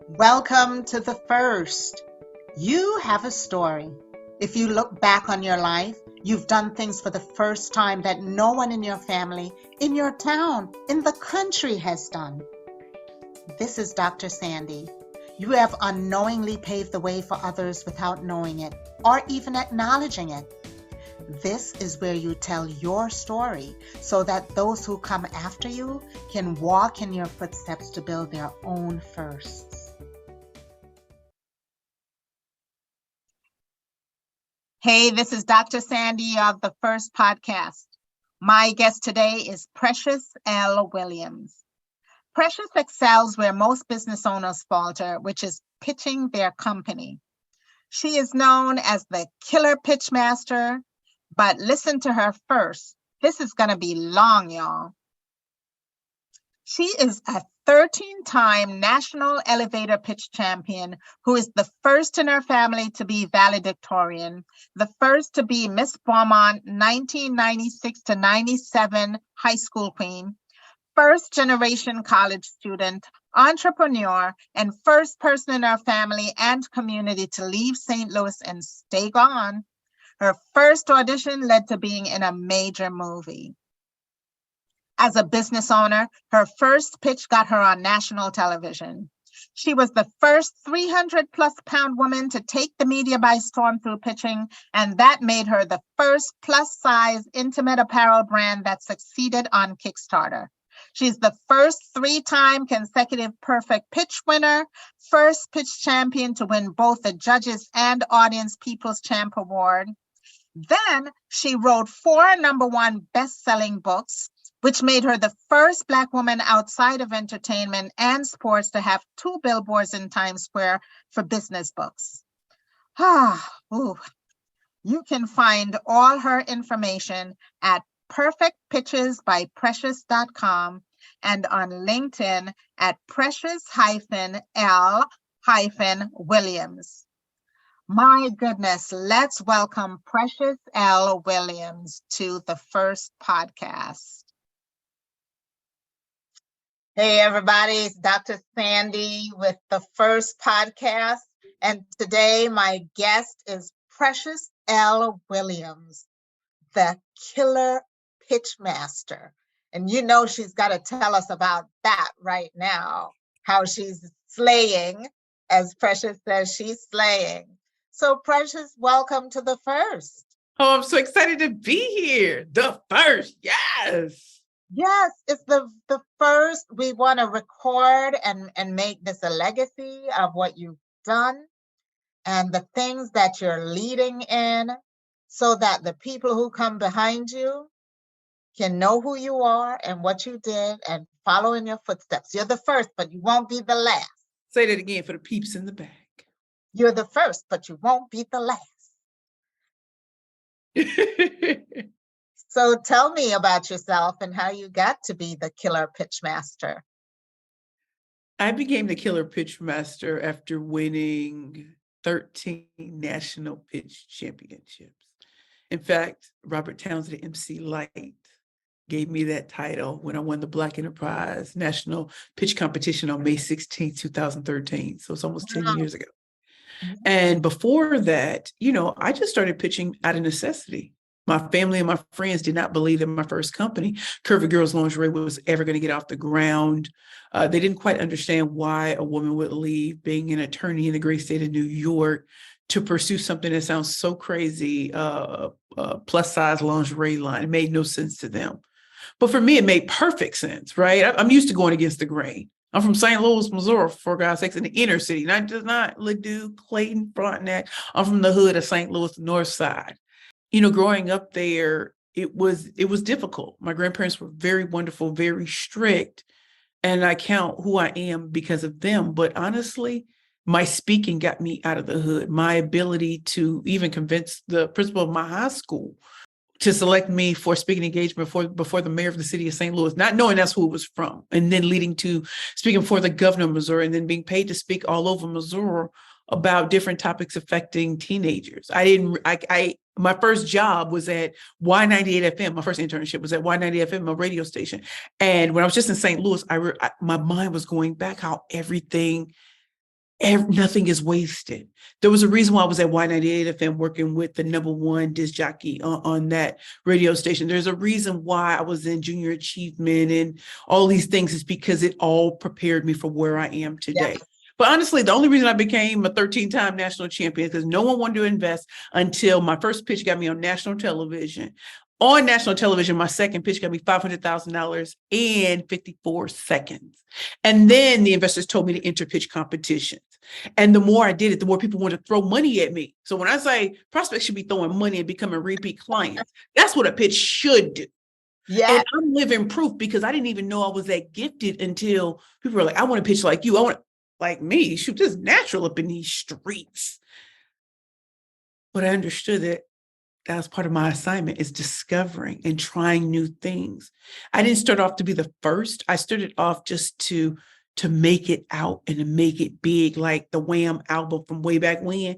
Welcome to the first. You have a story. If you look back on your life, you've done things for the first time that no one in your family, in your town, in the country has done. This is Dr. Sandi. You have unknowingly paved the way for others without knowing it or even acknowledging it. This is where you tell your story so that those who come after you can walk in your footsteps to build their own firsts. Hey, this is Dr. Sandi of the First Podcast. My guest today is Precious L. Williams. Precious excels where most business owners falter, which is pitching their company. She is known as the killer pitch master, but listen to her first. This is going to be long, y'all. She is a 13-time national elevator pitch champion who is the first in her family to be valedictorian, the first to be Miss Beaumont 1996 to 97 high school queen, first generation college student, entrepreneur, and first person in her family and community to leave St. Louis and stay gone. Her first audition led to being in a major movie. As a business owner, her first pitch got her on national television. She was the first 300-plus-pound woman to take the media by storm through pitching, and that made her the first plus-size intimate apparel brand that succeeded on Kickstarter. She's the first 3-time consecutive perfect pitch winner, first pitch champion to win both the Judges and Audience People's Champ Award. Then she wrote 4 number-1 best-selling books, which made her the first Black woman outside of entertainment and sports to have 2 billboards in Times Square for business books. You can find all her information at perfectpitchesbyprecious.com and on LinkedIn at Precious-L-Williams. My goodness, let's welcome Precious L. Williams to the First Podcast. Hey, everybody, it's Dr. Sandi with the First Podcast. And today my guest is Precious L. Williams, the killer pitch master. And you know she's got to tell us about that right now, how she's slaying, as Precious says, she's slaying. So Precious, welcome to the First. Oh, I'm so excited to be here. The First, yes. Yes, it's the first. We want to record and make this a legacy of what you've done and the things that you're leading in so that the people who come behind you can know who you are and what you did and follow in your footsteps. You're the first, but you won't be the last. Say that again for the peeps in the back. You're the first, but you won't be the last. So tell me about yourself and how you got to be the killer pitch master. I became the killer pitch master after winning 13 national pitch championships. In fact, Robert Townsend, MC Light, gave me that title when I won the Black Enterprise National Pitch Competition on May 16, 2013. So it's almost 10 years ago. And before that, I just started pitching out of necessity. My family and my friends did not believe that my first company, Curvy Girls Lingerie, was ever going to get off the ground. They didn't quite understand why a woman would leave being an attorney in the great state of New York to pursue something that sounds so crazy, plus size lingerie line. It made no sense to them. But for me, it made perfect sense, right? I'm used to going against the grain. I'm from St. Louis, Missouri, for God's sakes, in the inner city, not Ladue, Clayton, Frontenac. I'm from the hood of St. Louis, the north side. Growing up there, it was difficult. My grandparents were very wonderful, very strict, and I count who I am because of them. But honestly, my speaking got me out of the hood. My ability to even convince the principal of my high school to select me for speaking engagement before the mayor of the city of St. Louis, not knowing that's who it was from, and then leading to speaking for the governor of Missouri, and then being paid to speak all over Missouri about different topics affecting teenagers. My first job was at Y98 FM. My first internship was at Y98 FM, a radio station. And when I was just in St. Louis, my mind was going back how everything Nothing is wasted. There was a reason why I was at Y98 FM working with the #1 disc jockey on that radio station. There's a reason why I was in Junior Achievement and all these things is because it all prepared me for where I am today. Yes. But honestly, the only reason I became a 13-time national champion is because no one wanted to invest until my first pitch got me on national television. On national television, my second pitch got me $500,000 in 54 seconds. And then the investors told me to enter pitch competitions. And the more I did it, the more people wanted to throw money at me. So when I say prospects should be throwing money and becoming repeat clients, that's what a pitch should do. Yeah. And I'm living proof because I didn't even know I was that gifted until people were like, I want to pitch like you. I want like me. Shoot, this is natural up in these streets. But I understood that was part of my assignment, is discovering and trying new things. I didn't start off to be the first. I started off just to make it out and to make it big, like the Wham album from way back when,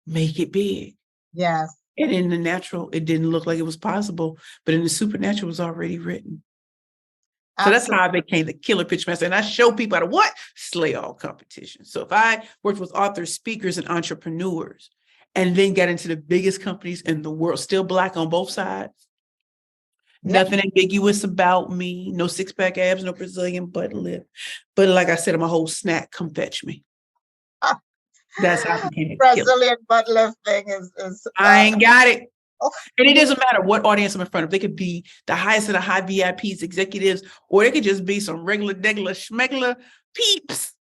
make it big. Yes. And in the natural, it didn't look like it was possible, but in the supernatural, it was already written. So that's how I became the killer pitch master. And I show people how to what? Slay all competition. So if I worked with authors, speakers, and entrepreneurs, and then got into the biggest companies in the world, still Black on both sides. Yep. Nothing ambiguous about me, no six-pack abs, no Brazilian butt lip. But like I said, I'm a whole snack, come fetch me. That's how I became a Brazilian butt lip thing is I ain't got it. And it doesn't matter what audience I'm in front of. They could be the highest of the high VIPs, executives, or it could just be some regular, schmegular peeps.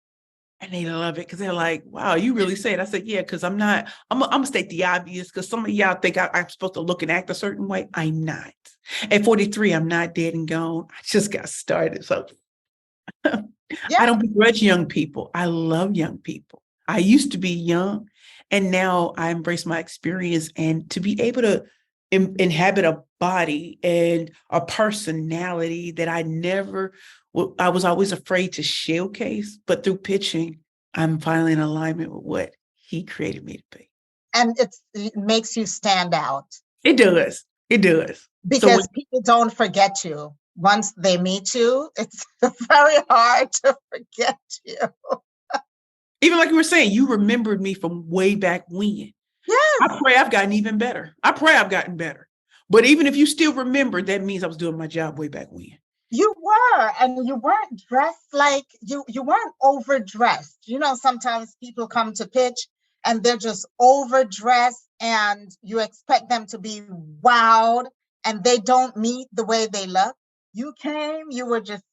And they love it because they're like, wow, you really say it. I said, yeah, because I'm gonna state the obvious because some of y'all think I'm supposed to look and act a certain way. I'm not. At 43, I'm not dead and gone. I just got started. So yeah. I don't begrudge young people. I love young people. I used to be young and now I embrace my experience, and to be able to inhabit a body and a personality that I was always afraid to showcase, but through pitching, I'm finally in alignment with what he created me to be. And it makes you stand out. It does. It does. Because people don't forget you. Once they meet you, it's very hard to forget you. Even like you were saying, you remembered me from way back when. Yes. I pray I've gotten even better. I pray I've gotten better. But even if you still remember, that means I was doing my job way back when. You were, and you weren't dressed like you weren't overdressed. You know, sometimes people come to pitch and they're just overdressed and you expect them to be wowed and they don't meet the way they look. You came, you were just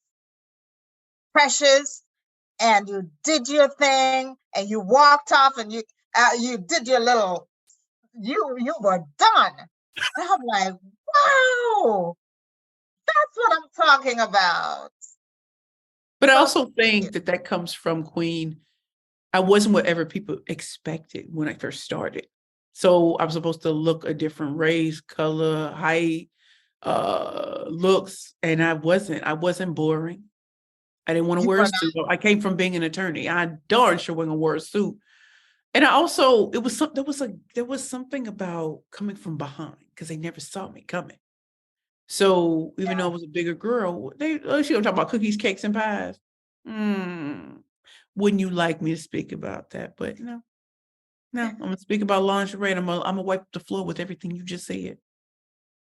precious and you did your thing and you walked off and you did your little, you were done. And I'm like, wow. That's what I'm talking about. But I also think that comes from Queen. I wasn't whatever people expected when I first started. So I was supposed to look a different race, color, height, looks, and I wasn't boring. I didn't want to wear a suit. I came from being an attorney. I darn sure wasn't gonna wear a suit. And I also, there was something about coming from behind because they never saw me coming. So even though I was a bigger girl, she don't talk about cookies, cakes, and pies. Wouldn't you like me to speak about that? But no, I'm gonna speak about lingerie. And I'm gonna wipe the floor with everything you just said.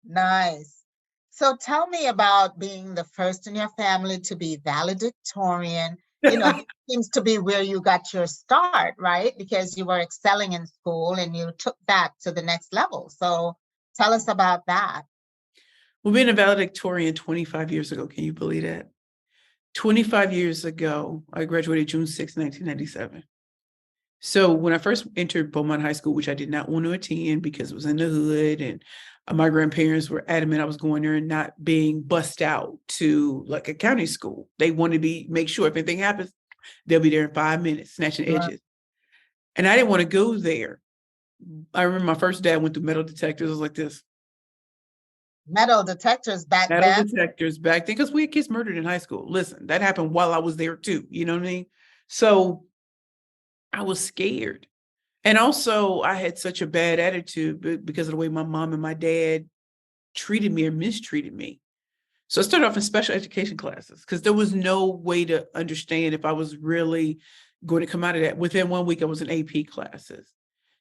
Nice. So tell me about being the first in your family to be valedictorian. You know, this seems to be where you got your start, right? Because you were excelling in school and you took that to the next level. So tell us about that. Well, being a valedictorian 25 years ago, can you believe that? 25 years ago, I graduated June 6, 1997. So when I first entered Beaumont High School, which I did not want to attend because it was in the hood, and my grandparents were adamant I was going there and not being bussed out to like a county school. They wanted to make sure if anything happens, they'll be there in 5 minutes, snatching edges. And I didn't want to go there. I remember my first dad went through metal detectors. It was like this. Metal detectors back then? Metal detectors back then, because we had kids murdered in high school. Listen, that happened while I was there too. You know what I mean? So I was scared. And also I had such a bad attitude because of the way my mom and my dad treated me or mistreated me. So I started off in special education classes because there was no way to understand if I was really going to come out of that. Within 1 week, I was in AP classes.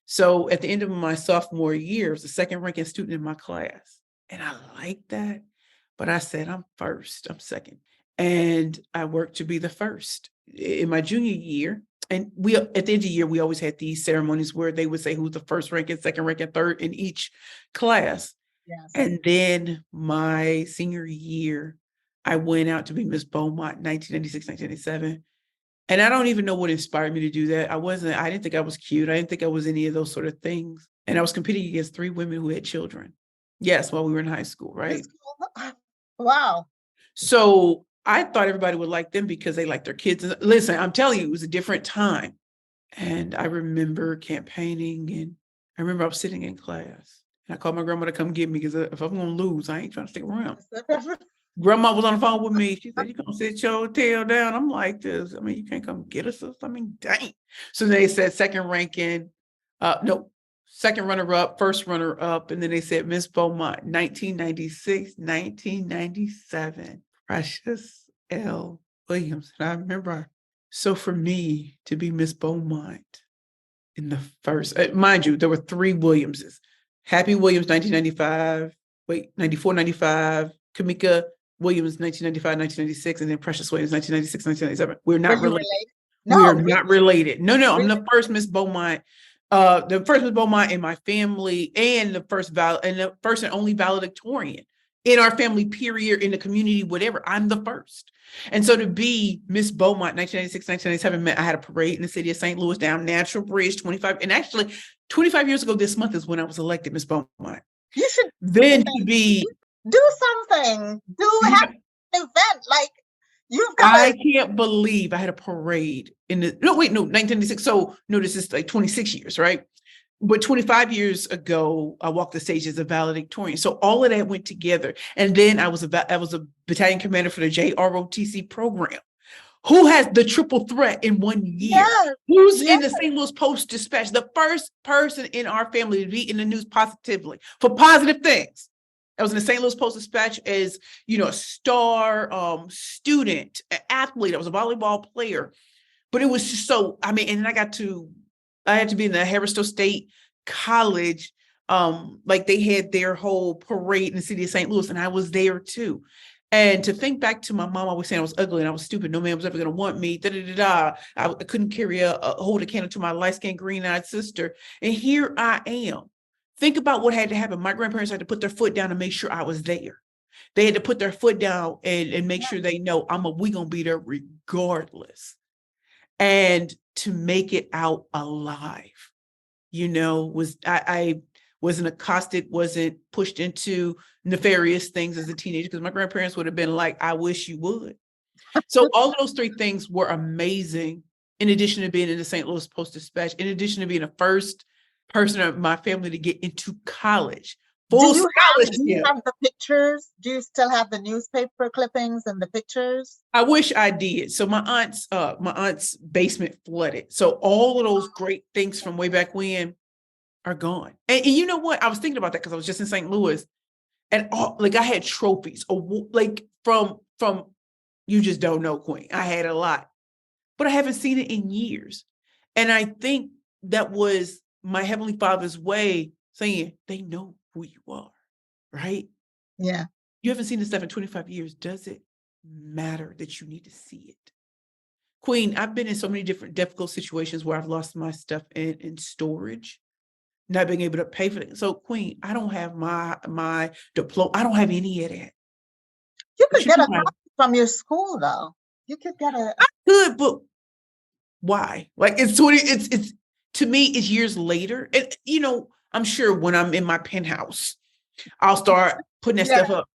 So at the end of my sophomore year, I was the second ranking student in my class. And I liked that. But I said, I'm first, I'm second. And I worked to be the first in my junior year. And we, at the end of the year, we always had these ceremonies where they would say who's the first ranking, second ranking, third in each class. Yes. And then my senior year, I went out to be Miss Beaumont, 1996, 1997. And I don't even know what inspired me to do that. I didn't think I was cute. I didn't think I was any of those sort of things. And I was competing against 3 women who had children. Yes, while we were in high school, right? Wow. So I thought everybody would like them because they like their kids. Listen, I'm telling you, it was a different time. And I remember campaigning, and I remember I was sitting in class. And I called my grandma to come get me because if I'm going to lose, I ain't trying to stick around. Grandma was on the phone with me. She said, "You gonna sit your tail down?" I'm like this. I mean, you can't come get us. I mean, dang. So they said second ranking, no, second runner up, first runner up. And then they said Miss Beaumont, 1996, 1997, Precious L. Williams. And I remember, so for me to be Miss Beaumont in the first, mind you, there were 3 Williamses. Happy Williams, 1995, 94, 95, Kamika Williams, 1995, 1996, and then Precious Williams, 1996, 1997. We're not related. No, we are not related. No, I'm really? the first Miss Beaumont, in my family, and the first and only valedictorian in our family, period, in the community, whatever. I'm the first. And so to be Miss Beaumont, 1996, 1997, meant I had a parade in the city of St. Louis down Natural Bridge, 25. And actually, 25 years ago this month is when I was elected Miss Beaumont. You should then to be do something. Have an event. Like, you've got. I can't believe I had a parade in the 1996. So no, this is like 26 years, right? But 25 years ago, I walked the stage as a valedictorian. So all of that went together. And then I was a battalion commander for the JROTC program. Who has the triple threat in 1 year? Yes, Who's in the St. Louis Post-Dispatch? The first person in our family to be in the news positively for positive things. I was in the St. Louis Post-Dispatch as, a star student, an athlete. I was a volleyball player. But it was just so, and then I had to be in the Harrisville State College. Like they had their whole parade in the city of St. Louis, and I was there too. And to think back to my mom always saying I was ugly and I was stupid, no man was ever going to want me, I couldn't hold a candle to my light-skinned, green-eyed sister. And here I am. Think about what had to happen. My grandparents had to put their foot down and make sure I was there. They had to put their foot down and make sure they know we going to be there regardless. And to make it out alive, I wasn't accosted, wasn't pushed into nefarious things as a teenager, because my grandparents would have been like, I wish you would. So all of those 3 things were amazing, in addition to being in the St. Louis Post-Dispatch, in addition to being the first person of my family to get into college. Full scholarship. Do you have the pictures? Do you still have the newspaper clippings and the pictures? I wish I did. So my aunt's basement flooded. So all of those great things from way back when are gone. And you know what? I was thinking about that because I was just in St. Louis, and I had trophies, from you just don't know, Queen. I had a lot, but I haven't seen it in years. And I think that was my Heavenly Father's way saying they know who you are, right? Yeah. You haven't seen this stuff in 25 years. Does it matter that you need to see it? Queen, I've been in so many different difficult situations where I've lost my stuff in storage, not being able to pay for it. So, Queen, I don't have my diploma. I don't have any of that. You could get a copy from your school, though. You could get a. I could, but why? It's to me, it's years later. And I'm sure when I'm in my penthouse, I'll start putting that stuff up.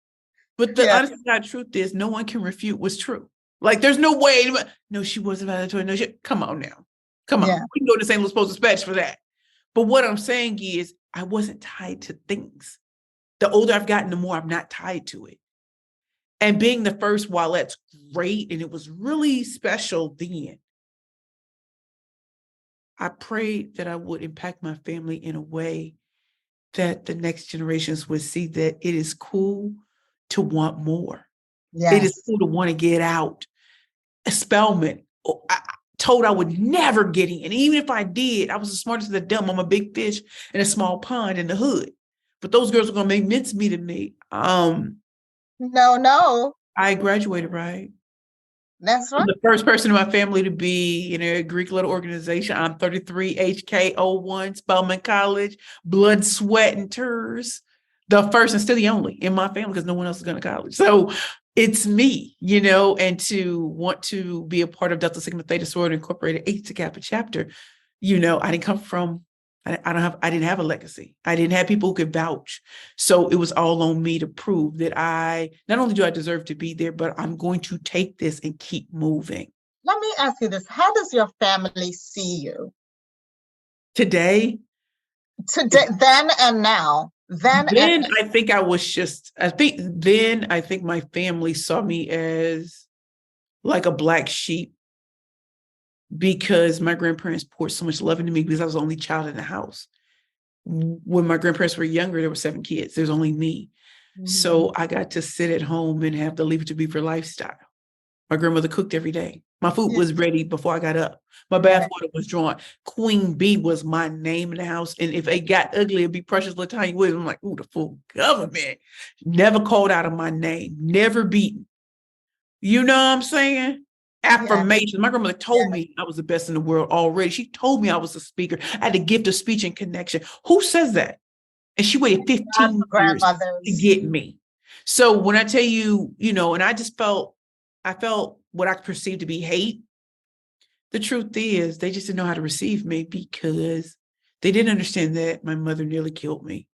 But the honest truth is, no one can refute what's true. Like, there's no way. No, she wasn't valedictorian. No, come on now. Come on. We can go to St. Louis Post-Dispatch for that. But what I'm saying is, I wasn't tied to things. The older I've gotten, the more I'm not tied to it. And being the first, while that's great, and it was really special then, I prayed that I would impact my family in a way that the next generations would see that it is cool to want more. Yes. It is cool to want to get out. Spelman, told I would never get in. And even if I did, I was the smartest of the dumb. I'm a big fish in a small pond in the hood. But those girls were going to make mincemeat of me. No, I graduated, right? that's I'm right. the first person in my family to be in a Greek letter organization. I'm 33 HK01, Spelman College, blood, sweat, and tears. The first and still the only in my family because no one else is going to college. So it's me, and to want to be a part of Delta Sigma Theta Sorority Incorporated Eight Kappa chapter, I didn't come from, I didn't have a legacy. I didn't have people who could vouch. So it was all on me to prove that not only do I deserve to be there, but I'm going to take this and keep moving. Let me ask you this. How does your family see you? Today, Then and now. then I think I think my family saw me as like a black sheep because my grandparents poured so much love into me because I was the only child in the house. When my grandparents were younger, there were 7 kids. There's only me. Mhm. So I got to sit at home and have the Leave It to Beaver lifestyle. My grandmother cooked every day. My food was ready before I got up. My bath water was drawn. Queen Bee was my name in the house. And if it got ugly, it'd be Precious Latanya Williams. I'm like, ooh, the full government. Never called out of my name. Never beaten. You know what I'm saying? Affirmations. My grandmother told me I was the best in the world already. She told me I was a speaker. I had the gift of speech and connection. Who says that? And she waited 15 years to get me. So when I tell you, and I felt what I perceived to be hate. The truth is they just didn't know how to receive me because they didn't understand that my mother nearly killed me.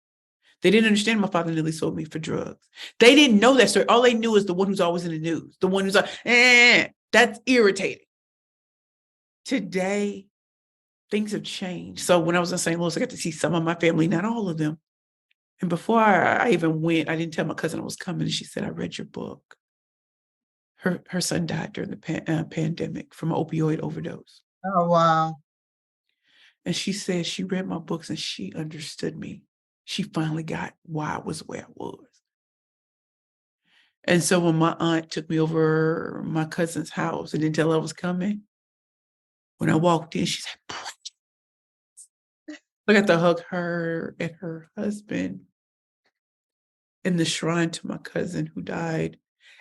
They didn't understand my father nearly sold me for drugs. They didn't know that story. All they knew is the one who's always in the news, the one who's like, that's irritating. Today, things have changed. So when I was in St. Louis, I got to see some of my family, not all of them. And before I even went, I didn't tell my cousin I was coming. And she said, I read your book. Her son died during the pandemic from an opioid overdose. Oh, wow. And she said she read my books and she understood me. She finally got why I was where I was. And so when my aunt took me over my cousin's house and didn't tell her I was coming, when I walked in, she said, I got to hug her and her husband in the shrine to my cousin who died.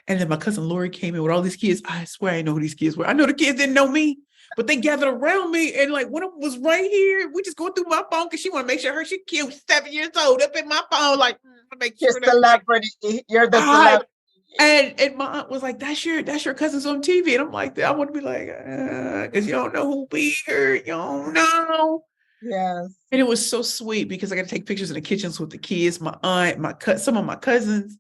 And then my cousin Lori came in with all these kids. I swear I know who these kids were. I know the kids didn't know me, but they gathered around me. And like one of them was right here. We just going through my phone because she want to make sure she cute, 7 years old, up in my phone, like make sure you're celebrity. You're the celebrity. And my aunt was like, that's your cousins on TV. And I'm like, I want to be like, because you don't know who we are. You don't know. Yes. And it was so sweet because I got to take pictures in the kitchens with the kids, my aunt, some of my cousins.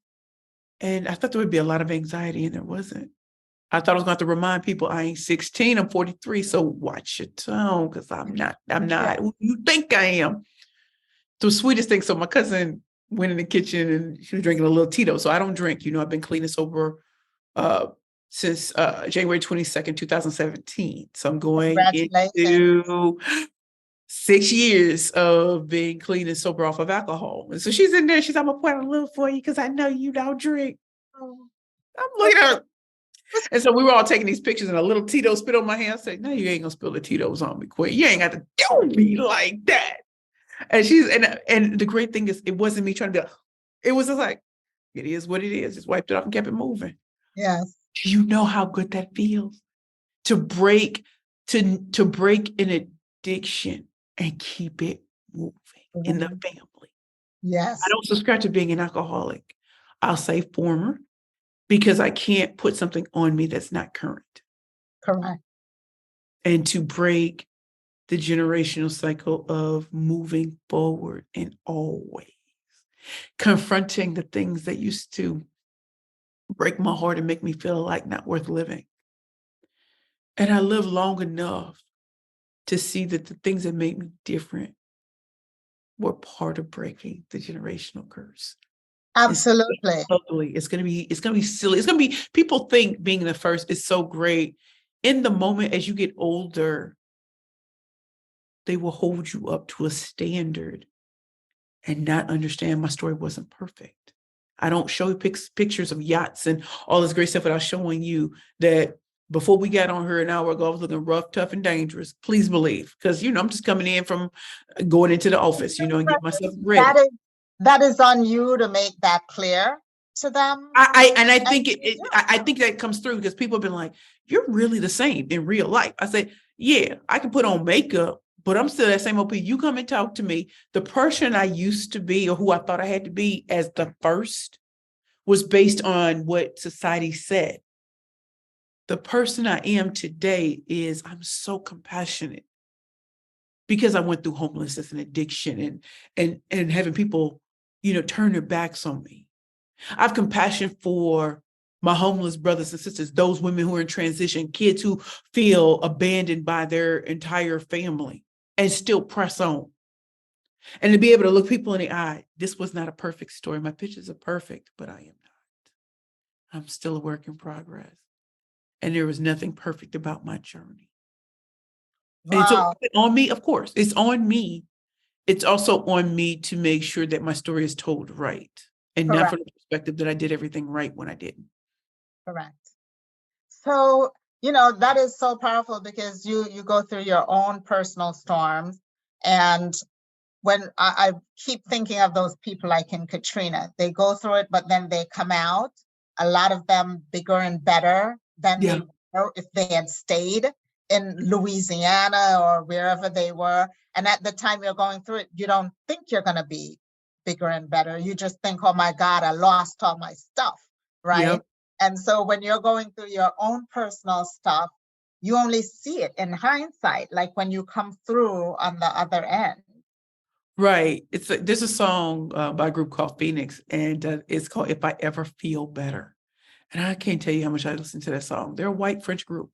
And I thought there would be a lot of anxiety, and there wasn't. I thought I was going to have to remind people I ain't 16, I'm 43. So watch your tone because I'm not who you think I am. The sweetest thing. So my cousin went in the kitchen and she was drinking a little Tito. So I don't drink, I've been clean and sober since January 22nd, 2017. So I'm going into 6 years of being clean and sober off of alcohol. And so she's in there. She's, I'm going to point a little for you because I know you don't drink. I'm looking at her. And so we were all taking these pictures and a little Tito spit on my hand. I said, no, you ain't going to spill the Tito's on me, Queen. You ain't got to do me like that. And and the great thing is it wasn't me trying to be like, it was just like, it is what it is. Just wiped it off and kept it moving. Yes. Do you know how good that feels? To break an addiction and keep it moving in the family. Yes. I don't subscribe to being an alcoholic. I'll say former because I can't put something on me that's not current. Correct. And to break the generational cycle of moving forward and always confronting the things that used to break my heart and make me feel like not worth living. And I lived long enough to see that the things that made me different were part of breaking the generational curse. Absolutely. It's gonna be silly. It's gonna be, people think being the first is so great. In the moment, as you get older, they will hold you up to a standard and not understand my story wasn't perfect. I don't show you pictures of yachts and all this great stuff without showing you that Before we got on here an hour ago, I was looking rough, tough, and dangerous. Please believe, because I'm just coming in from going into the office, and get myself ready. That is on you to make that clear to them. I think I think that comes through because people have been like, "You're really the same in real life." I say, "Yeah, I can put on makeup, but I'm still that same OP. You come and talk to me. The person I used to be or who I thought I had to be as the first was based on what society said. The person I am today is I'm so compassionate because I went through homelessness and addiction and having people, turn their backs on me. I have compassion for my homeless brothers and sisters, those women who are in transition, kids who feel abandoned by their entire family and still press on. And to be able to look people in the eye, this was not a perfect story. My pictures are perfect, but I am not. I'm still a work in progress. And there was nothing perfect about my journey. And so Wow. on me, of course, it's on me. It's also on me to make sure that my story is told right and not Correct. from the perspective that I did everything right when I didn't. Correct. So, that is so powerful because you go through your own personal storms. And when I keep thinking of those people like in Katrina, they go through it, but then they come out, a lot of them bigger and better than Yeah. they were if they had stayed in Louisiana or wherever they were. And at the time you're going through it, you don't think you're going to be bigger and better. You just think, oh my God, I lost all my stuff, right? Yep. And so when you're going through your own personal stuff, you only see it in hindsight, like when you come through on the other end. Right. There's a song by a group called Phoenix, and it's called "If I Ever Feel Better." And I can't tell you how much I listen to that song. They're a white French group,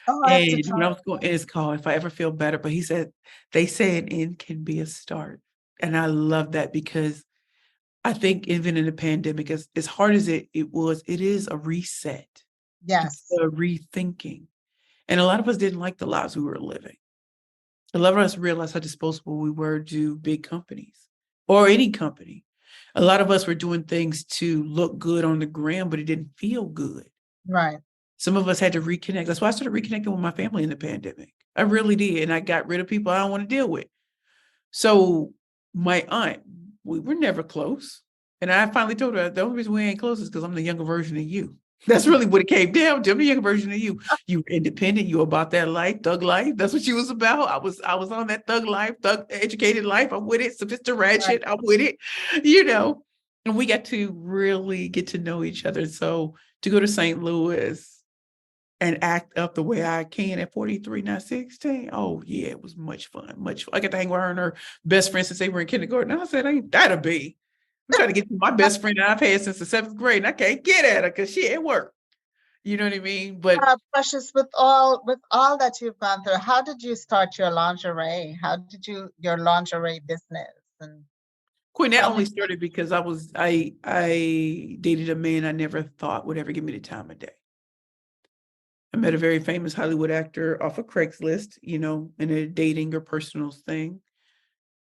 Oh, I have to and try. when I was going, it's called "If I Ever Feel Better." But he said they say an end can be a start, and I love that because I think even in the pandemic, as hard as it was, it is a reset. It's Yes, a rethinking, and a lot of us didn't like the lives we were living. A lot of us realized how disposable we were to big companies or any company. A lot of us were doing things to look good on the gram, but it didn't feel good. right. Some of us had to reconnect. That's why I started reconnecting with my family in the pandemic. I really did. And I got rid of people I don't want to deal with. So my aunt, we were never close. And I finally told her the only reason we ain't close is because I'm the younger version of you. That's really what it came down to. I'm the younger version of you. You were independent. You were about that life, thug life. That's what she was about. I was on that thug life, thug educated life. I'm with it. Sophisticated Right. ratchet. I'm with it. And we got to really get to know each other. So to go to St. Louis and act up the way I can at 43, not 16. Oh yeah, it was much fun. Much fun. I got to hang with her and her best friend since they were in kindergarten. I said, ain't that'll be. I'm trying to get to my best friend that I've had since the 7th grade, and I can't get at her because she at work. You know what I mean? But Precious, with all that you've gone through, how did you start your lingerie? How did your lingerie business? And Quinn, that tell me. only started because I dated a man I never thought would ever give me the time of day. I met a very famous Hollywood actor off of Craigslist, in a dating or personal thing.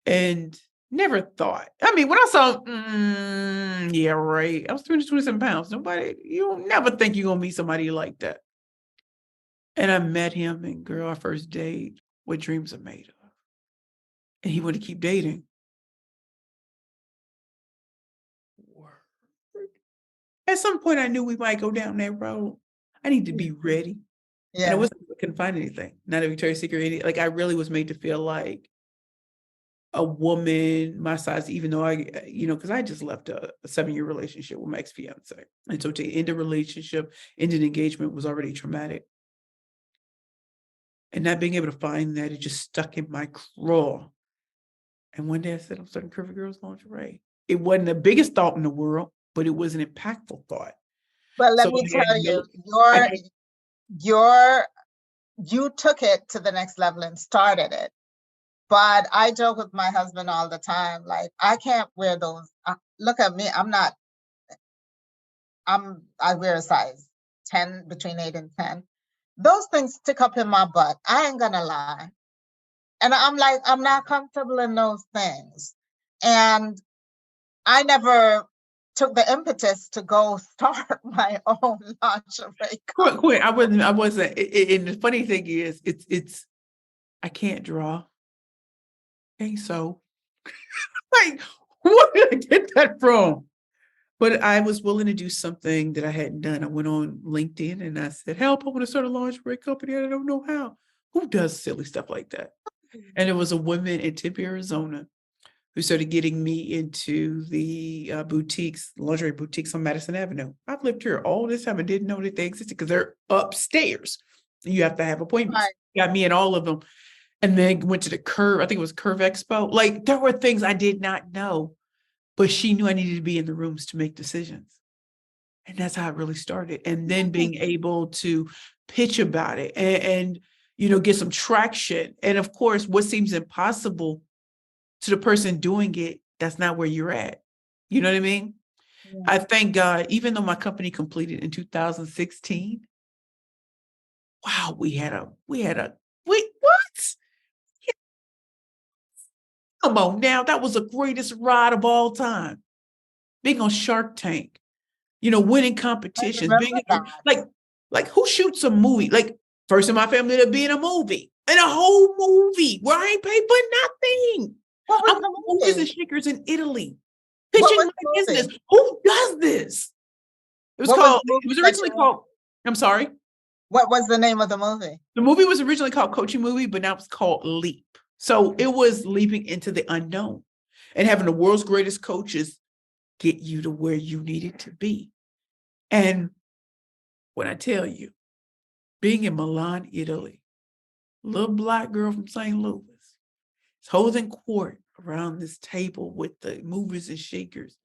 And never thought. I mean, when I saw, yeah, right. I was 327 pounds. You don't never think you're gonna meet somebody like that. And I met him, and girl, our first date, what dreams are made of. And he wanted to keep dating. Word. At some point, I knew we might go down that road. I need to be ready. And Yeah, I couldn't find anything. Not a Victoria's Secret. Like I really was made to feel like a woman my size, even though because I just left a 7-year relationship with my ex-fiance. And so to end a relationship, end an engagement was already traumatic. And not being able to find that, it just stuck in my craw. And one day I said, I'm starting Curvy Girls Lingerie. It wasn't the biggest thought in the world, but it was an impactful thought. but let So me I had tell no, you, I your had, your you took it to the next level and started it. But I joke with my husband all the time, like I can't wear those. Look at me, I wear a size 10, between 8 and 10. Those things stick up in my butt. I ain't gonna lie. And I'm like, I'm not comfortable in those things. And I never took the impetus to go start my own lingerie company. Quit. I wasn't. And the funny thing is, I can't draw. Okay, so like, where did I get that from? But I was willing to do something that I hadn't done. I went on LinkedIn and I said, help, I want to start a lingerie company. I don't know how. Who does silly stuff like that? And it was a woman in Tempe, Arizona, who started getting me into the boutiques, lingerie boutiques on Madison Avenue. I've lived here all this time and didn't know that they existed because they're upstairs. You have to have appointments. Right. Got me in all of them. And then went to the Curve, I think it was Curve Expo. Like, there were things I did not know, but she knew I needed to be in the rooms to make decisions. And that's how it really started. And then being able to pitch about it and get some traction. And of course, what seems impossible to the person doing it, that's not where you're at. You know what I mean? Yeah. I thank God, even though my company completed in 2016, wow, wait, what? Come on now, that was the greatest ride of all time. Being on Shark Tank, winning competitions, being in like who shoots a movie? Like, first in my family to be in a movie, and a whole movie where I ain't paid for nothing. What was I'm the movers and movie? shakers in Italy, What pitching was my the movie? business. Who does this? It was What was called, the it was movie that originally you were? called, I'm sorry. What was the name of the movie? The movie was originally called Coaching Movie, but now it's called Leap. So it was leaping into the unknown and having the world's greatest coaches get you to where you needed to be. And when I tell you, being in Milan, Italy, little Black girl from St. Louis, is holding court around this table with the movers and shakers.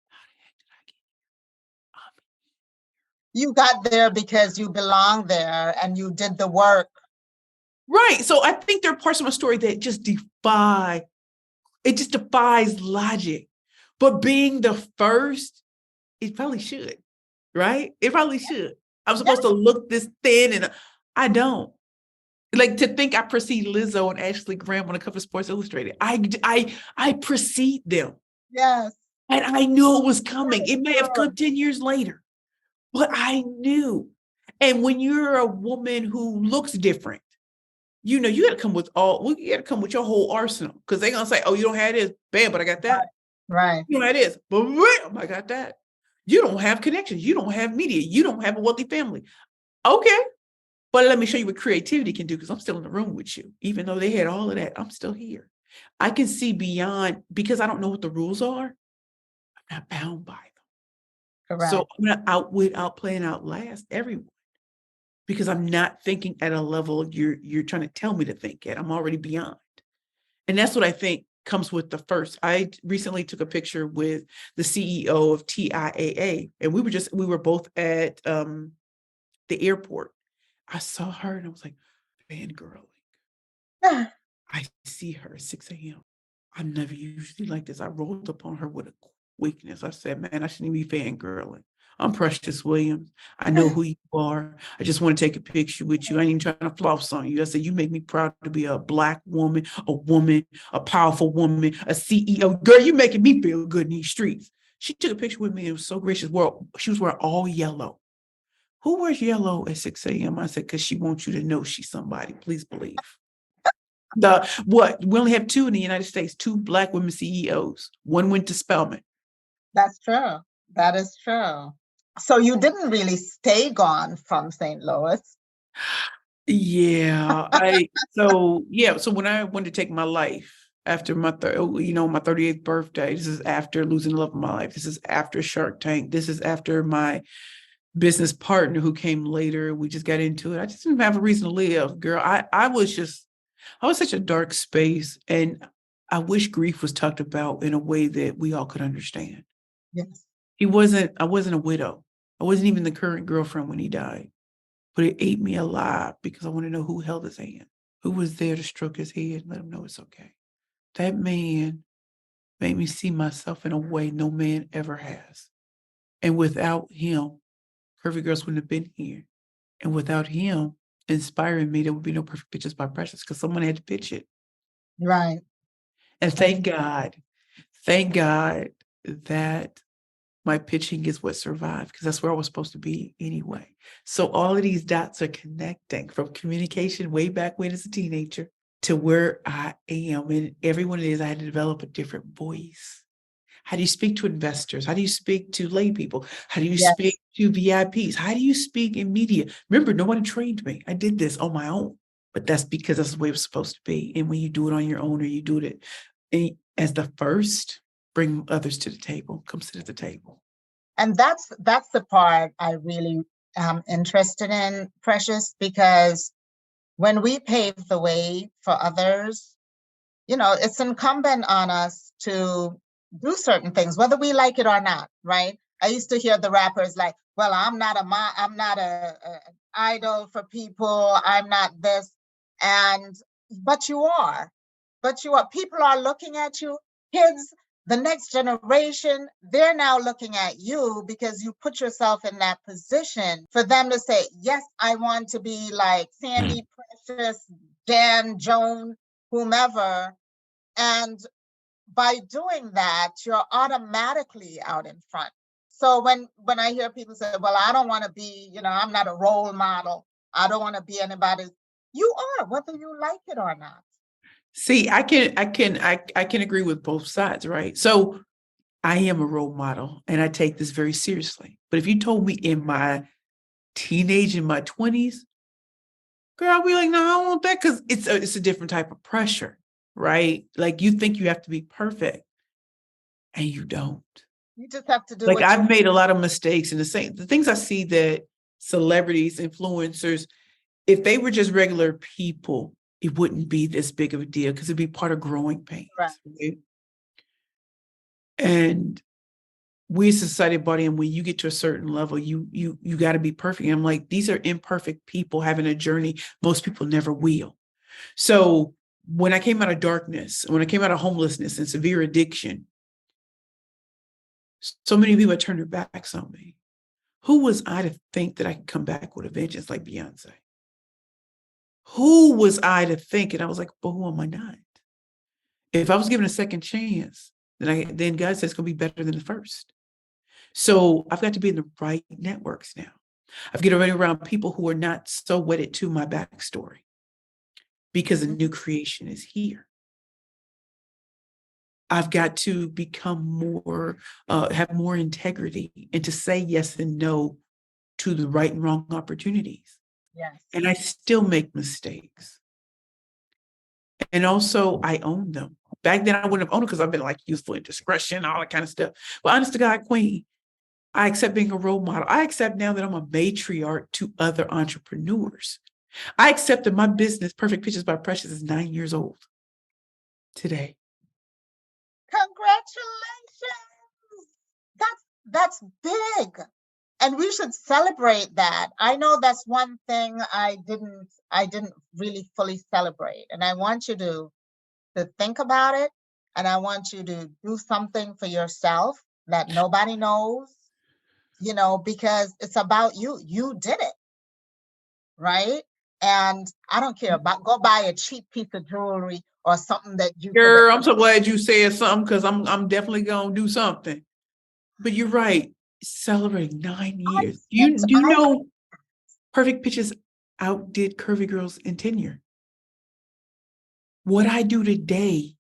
How the heck did I get You got there because you belong there and you did the work. Right. So I think there are parts of my story that just defies logic. But being the first, it probably should, right? It probably should. I'm supposed to look this thin and I don't. Like, to think I precede Lizzo and Ashley Graham on a cover of Sports Illustrated. I precede them. Yes. And I knew it was coming. It may have come 10 years later, but I knew. And when you're a woman who looks different, you got to come with your whole arsenal, because they're going to say, oh, you don't have this. Bam, but I got that. Right. You don't have this, but bam, I got that. You don't have connections. You don't have media. You don't have a wealthy family. Okay. But let me show you what creativity can do, because I'm still in the room with you. Even though they had all of that, I'm still here. I can see beyond, because I don't know what the rules are. I'm not bound by them. Correct. So I'm going to outwit, outplay, and outlast everyone, because I'm not thinking at a level you're trying to tell me to think at. I'm already beyond. And that's what I think comes with the first. I recently took a picture with the CEO of TIAA, and we were both at the airport. I saw her and I was like, fangirling. I see her at 6 a.m. I'm never usually like this. I rolled up on her with a quickness. I said, man, I shouldn't be fangirling. I'm Precious Williams. I know who you are. I just want to take a picture with you. I ain't even trying to floss on you. I said, you make me proud to be a Black woman, a powerful woman, a CEO. Girl, you making me feel good in these streets. She took a picture with me. It was so gracious. Well, she was wearing all yellow. Who wears yellow at 6 a.m.? I said, because she wants you to know she's somebody. Please believe. We only have 2 in the United States, 2 Black women CEOs. One went to Spelman. That's true. That is true. So you didn't really stay gone from St. Louis. Yeah. So when I wanted to take my life after my 38th birthday, this is after losing the love of my life. This is after Shark Tank. This is after my business partner who came later. We just got into it. I just didn't have a reason to live, girl. I was such a dark space, and I wish grief was talked about in a way that we all could understand. Yes. I wasn't a widow. I wasn't even the current girlfriend when he died, but it ate me alive because I want to know who held his hand, who was there to stroke his head and let him know it's okay. That man made me see myself in a way no man ever has. And without him, Curvy Girls wouldn't have been here. And without him inspiring me, there would be no Perfect Pictures by Precious, because someone had to pitch it. Right. And thank God that my pitching is what survived because that's where I was supposed to be anyway. So all of these dots are connecting from communication way back when as a teenager to where I am. And every one of these, I had to develop a different voice. How do you speak to investors? How do you speak to lay people? How do you Yes. speak to VIPs? How do you speak in media? Remember, nobody trained me. I did this on my own, but that's because that's the way it was supposed to be. And when you do it on your own or you do it as the first, bring others to the table, come sit at the table. And that's the part I really am interested in, Precious, because when we pave the way for others, it's incumbent on us to do certain things, whether we like it or not, right? I used to hear the rappers like, well, I'm not a idol for people. I'm not this. But you are. People are looking at you. Kids, the next generation, they're now looking at you because you put yourself in that position for them to say, yes, I want to be like Sandi, Precious, Dan, Joan, whomever. And by doing that, you're automatically out in front. So when I hear people say, well, I don't want to be, I'm not a role model. I don't want to be anybody. You are, whether you like it or not. See, I can agree with both sides, right? So I am a role model and I take this very seriously. But if you told me in my teenage, in my 20s, girl, I'll be like, no, I don't want that because it's a different type of pressure, right? Like you think you have to be perfect and you don't. You just have to do like I've made a lot of mistakes and the things I see that celebrities, influencers, if they were just regular people, it wouldn't be this big of a deal because it'd be part of growing pains. Right? And we as a society body, and when you get to a certain level, you got to be perfect. And I'm like, these are imperfect people having a journey most people never will. So when I came out of darkness, when I came out of homelessness and severe addiction, so many people turned their backs on me. Who was I to think that I could come back with a vengeance like Beyonce? Who was I to think? And I was like, but who am I not? If I was given a second chance, then God says it's going to be better than the first. So I've got to be in the right networks now. I've got to be around people who are not so wedded to my backstory because a new creation is here. I've got to become more, have more integrity and to say yes and no to the right and wrong opportunities. Yes. And I still make mistakes. And also I own them. Back then I wouldn't have owned it because I've been like useful in discretion, all that kind of stuff. But honest to God, Queen, I accept being a role model. I accept now that I'm a matriarch to other entrepreneurs. I accept that my business, Perfect Pitches by Precious, is 9 years old today. Congratulations. That's big. And we should celebrate that. I know that's one thing I didn't really fully celebrate. And I want you to think about it. And I want you to do something for yourself that nobody knows, because it's about you. You did it, right? And I don't care about go buy a cheap piece of jewelry or something that you. Girl, I'm so glad you said something because I'm definitely gonna do something. But you're right. Celebrating 9 years. Do you know Perfect Pitches outdid Curvy Girls in tenure? What I do today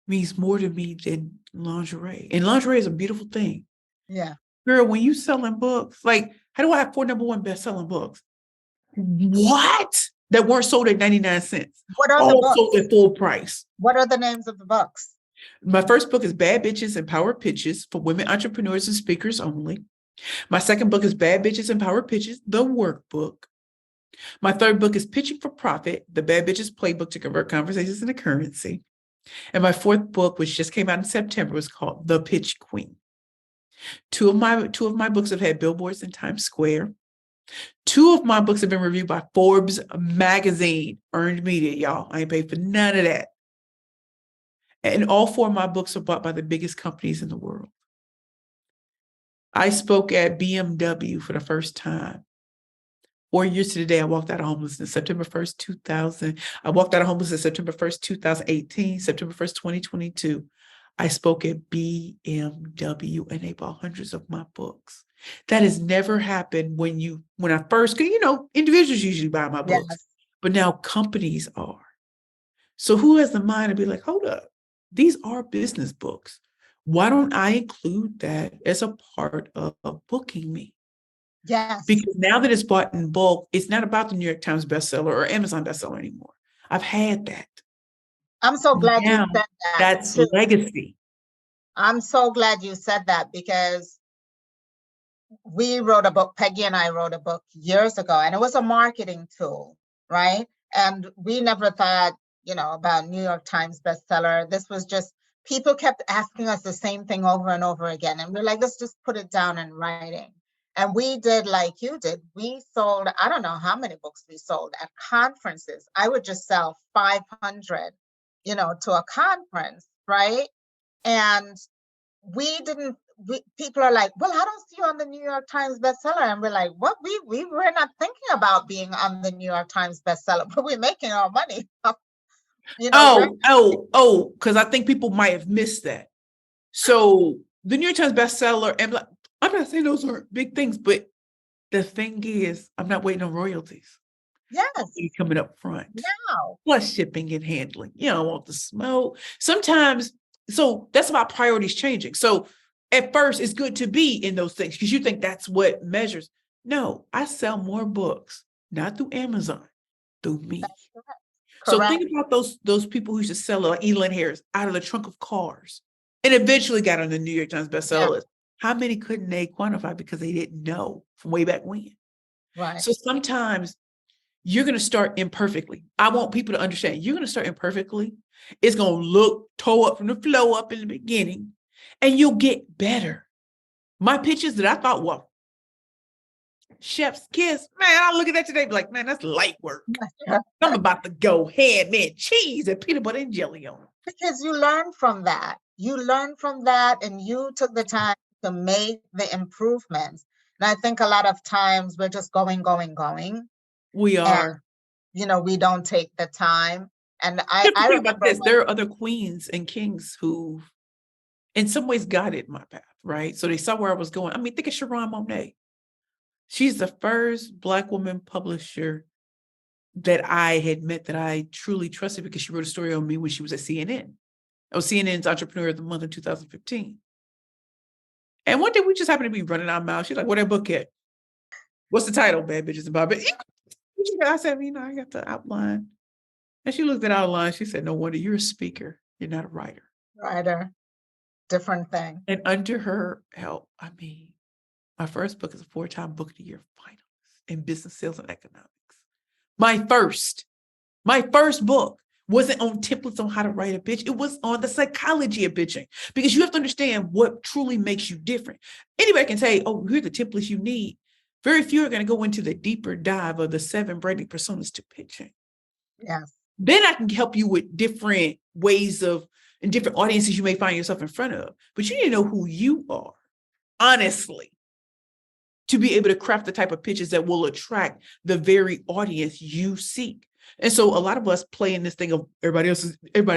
means more to me than lingerie. And lingerie is a beautiful thing. Yeah. Girl, when you selling books, like, how do I have 4 #1 best-selling books? What? That weren't sold at 99 cents. What are the books? Sold at full price. What are the names of the books? My first book is Bad Bitches and Power Pitches for women entrepreneurs and speakers only. My second book is Bad Bitches and Power Pitches, the workbook. My third book is Pitching for Profit, the Bad Bitches Playbook to Convert Conversations into Currency. And my fourth book, which just came out in September, was called The Pitch Queen. Two of my books have had billboards in Times Square. 2 of my books have been reviewed by Forbes magazine, earned media, y'all. I ain't paid for none of that. And all 4 of my books are bought by the biggest companies in the world. I spoke at BMW for the first time. 4 years to the day, I walked out of homelessness, September 1st, 2000. I walked out of homelessness September 1st, 2018, September 1st, 2022. I spoke at BMW and they bought hundreds of my books. That has never happened when I first, 'cause, individuals usually buy my books, Yes. but now companies are. So who has the mind to be like, hold up, these are business books. Why don't I include that as a part of booking me? Yes. Because now that it's bought in bulk, it's not about the New York Times bestseller or Amazon bestseller anymore. I've had that. I'm so glad you Now said that that's too. legacy. I'm so glad you said that because we wrote a book, Peggy and I wrote a book years ago, and it was a marketing tool, right? And we never thought, about New York Times bestseller. This was just, people kept asking us the same thing over and over again. And we're like, let's just put it down in writing. And we did like you did. We sold, I don't know how many books we sold at conferences. I would just sell 500, to a conference, right? And people are like, well, I don't see you on the New York Times bestseller. And we're like, what? We were not thinking about being on the New York Times bestseller, but we're making our money. Because I think people might have missed that. So the New York Times bestseller, and I'm not saying those are big things, but the thing is, I'm not waiting on royalties. Yes. It's coming up front. No. Plus shipping and handling. You don't want the smoke. Sometimes, so that's about priorities changing. So at first, it's good to be in those things because you think that's what measures. No, I sell more books, not through Amazon, through me. That's correct. So think about those people who used to sell like Elin Harris out of the trunk of cars and eventually got on the New York Times bestseller list. How many couldn't they quantify because they didn't know from way back when? Right. So sometimes you're going to start imperfectly. I want people to understand you're going to start imperfectly. It's going to look toe up from the flow up in the beginning, and you'll get better. My pitches that I thought, well, chef's kiss, man, I look at that today, be like, man, that's light work. I'm about to go ham and cheese and peanut butter and jelly on it. Because you learn from that. You learn from that, and you took the time to make the improvements. And I think a lot of times we're just going. We are. And, we don't take the time. And I think about this. There are other queens and kings who, in some ways, guided my path, right? So they saw where I was going. I mean, think of Sharon Monet. She's the first Black woman publisher that I had met that I truly trusted because she wrote a story on me when she was at CNN. I was CNN's Entrepreneur of the Month in 2015. And one day we just happened to be running our mouth. She's like, "What that book at? What's the title, Bad Bitches and Bob?" I said, I got the outline. And she looked at our outline. She said, "No wonder you're a speaker. You're not a writer." Writer. Different thing. And under her help, my first book is a 4-time Book of the Year finalist in business, sales, and economics. My first book wasn't on templates on how to write a pitch. It was on the psychology of pitching because you have to understand what truly makes you different. Anybody can say, oh, here are the templates you need. Very few are going to go into the deeper dive of the 7 branding personas to pitching. Yes. Then I can help you with different ways and different audiences you may find yourself in front of. But you need to know who you are, honestly, to be able to craft the type of pitches that will attract the very audience you seek. And so a lot of us play in this thing of everybody's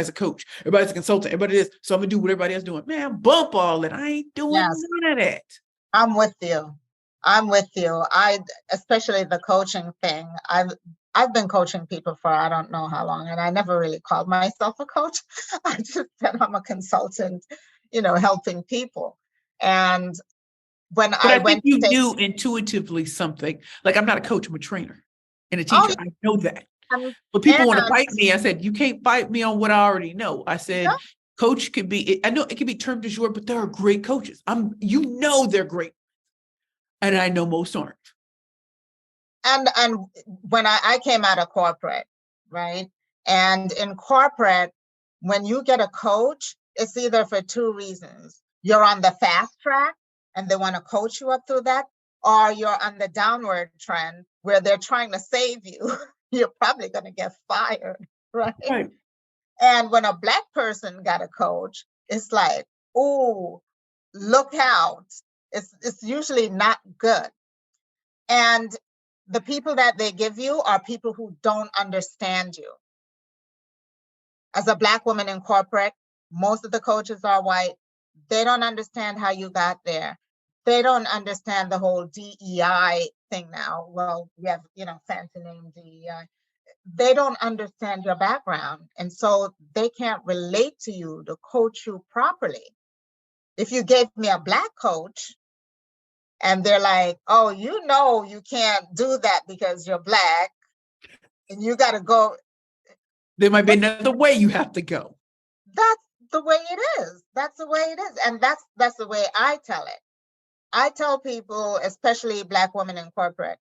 a coach, everybody's a consultant, everybody is. So I'm gonna do what everybody else is doing. Man, bump all that. I ain't doing none of that. I'm with you. Especially the coaching thing. I've been coaching people for I don't know how long, and I never really called myself a coach. I just said I'm a consultant, helping people. And when I think you knew intuitively something. Like I'm not a coach, I'm a trainer and a teacher. I know that. But people want to fight me. I said, you can't fight me on what I already know. I said, coach could be, I know it can be termed as but there are great coaches. They're great. And I know most aren't. And when I came out of corporate, right? And in corporate, when you get a coach, it's either for 2 reasons. You're on the fast track and they want to coach you up through that, or you're on the downward trend where they're trying to save you. You're probably going to get fired, right? And when a Black person got a coach, it's like, oh, look out. It's usually not good. And the people that they give you are people who don't understand you. As a Black woman in corporate, Most of the coaches are white. They don't understand how you got there. They don't understand the whole DEI thing now. Well, we have, fancy name DEI. They don't understand your background. And so they can't relate to you to coach you properly. If you gave me a black coach and they're like, oh, you can't do that because you're black and you got to go. There might be another way you have to go. That's the way it is. That's the way it is. And that's the way I tell it. I tell people, especially Black women in corporate,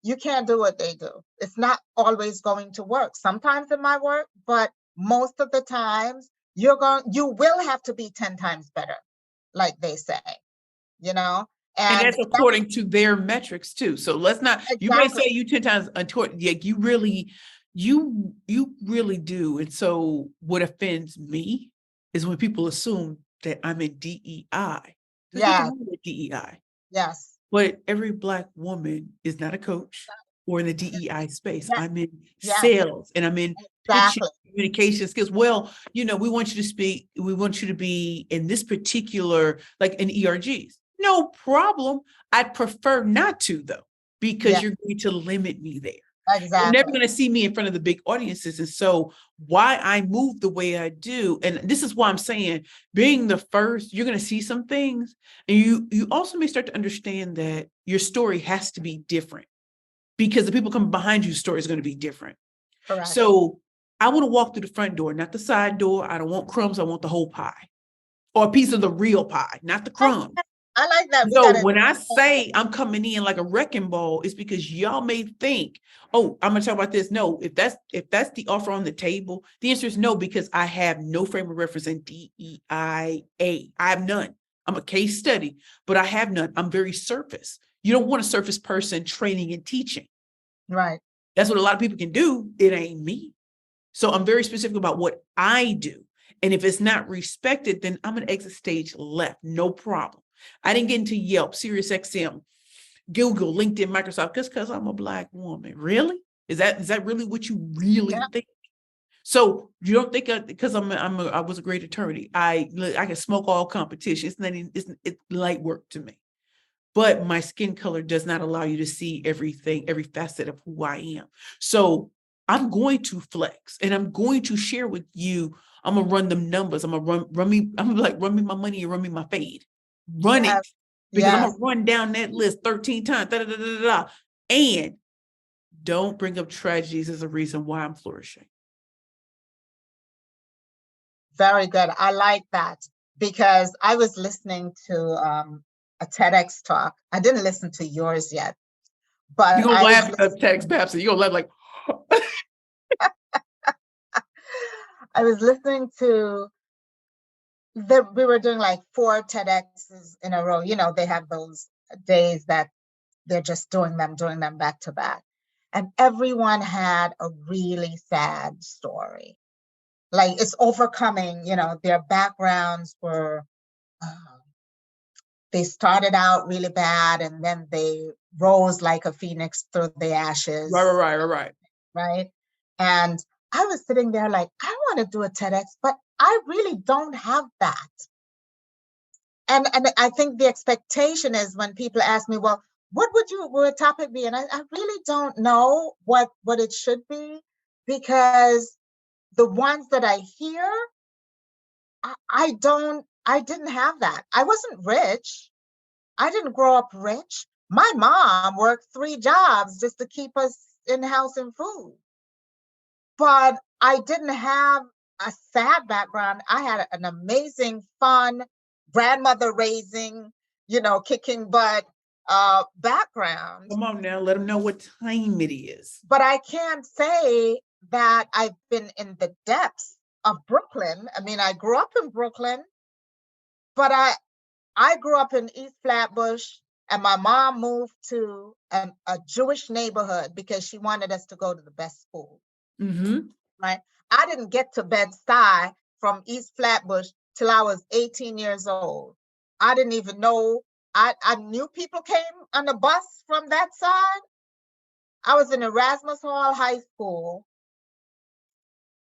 you can't do what they do. It's not always going to work. Sometimes it might work, but most of the times you will have to be 10 times better, like they say, And that's according to their metrics too. So let's not, exactly. You may say you 10 times yeah, you really do. And so what offends me is when people assume that I'm in DEI. There's nothing wrong with DEI. Yes. But every Black woman is not a coach or in the DEI space. Yes. I'm in sales and I'm in pitching, communication skills. Well, we want you to speak. We want you to be in this particular, like in ERGs. No problem. I'd prefer not to, though, because you're going to limit me there. Exactly. You're never going to see me in front of the big audiences. And so why I move the way I do, and this is why I'm saying being the first, you're going to see some things. And you also may start to understand that your story has to be different because the people coming behind you story is going to be different. Correct. So I want to walk through the front door, not the side door. I don't want crumbs. I want the whole pie or a piece of the real pie, not the crumbs. I like that. So when I say I'm coming in like a wrecking ball, it's because y'all may think, oh, I'm gonna talk about this. No, if that's the offer on the table, the answer is no, because I have no frame of reference in DEIA. I have none. I'm a case study, but I have none. I'm very surface. You don't want a surface person training and teaching. Right. That's what a lot of people can do. It ain't me. So I'm very specific about what I do. And if it's not respected, then I'm gonna exit stage left. No problem. I didn't get into Yelp, SiriusXM, Google, LinkedIn, Microsoft, just because I'm a Black woman. Really? Is that really what you really think? So you don't think because I was a great attorney, I can smoke all competition. It's light work to me. But my skin color does not allow you to see everything, every facet of who I am. So I'm going to flex and I'm going to share with you. I'm gonna run them numbers. I'm gonna run me my money and run me my fade. Run it because I'm gonna run down that list 13 times. And don't bring up tragedies as a reason why I'm flourishing. Very good. I like that because I was listening to a TEDx talk. I didn't listen to yours yet, but you're gonna laugh at TEDx Babson. You're gonna laugh like. I was listening to. We were doing like 4 TEDx's in a row. They have those days that they're just doing them back to back. And everyone had a really sad story. Like it's overcoming, their backgrounds were, they started out really bad and then they rose like a phoenix through the ashes. Right. Right. And I was sitting there like, I want to do a TEDx, but I really don't have that. And I think the expectation is when people ask me, well, what would a topic be? And I really don't know what it should be, because the ones that I hear, I didn't have that. I wasn't rich. I didn't grow up rich. My mom worked 3 jobs just to keep us in house and food. But I didn't have a sad background. I had an amazing, fun grandmother raising, kicking butt background. Come on now, let them know what time it is. But I can't say that I've been in the depths of Brooklyn. I mean, I grew up in Brooklyn, but I grew up in East Flatbush, and my mom moved to a Jewish neighborhood because she wanted us to go to the best school. Mm-hmm. Right. I didn't get to Bed-Stuy from East Flatbush till I was 18 years old. I didn't even know. I knew people came on the bus from that side. I was in Erasmus Hall High School,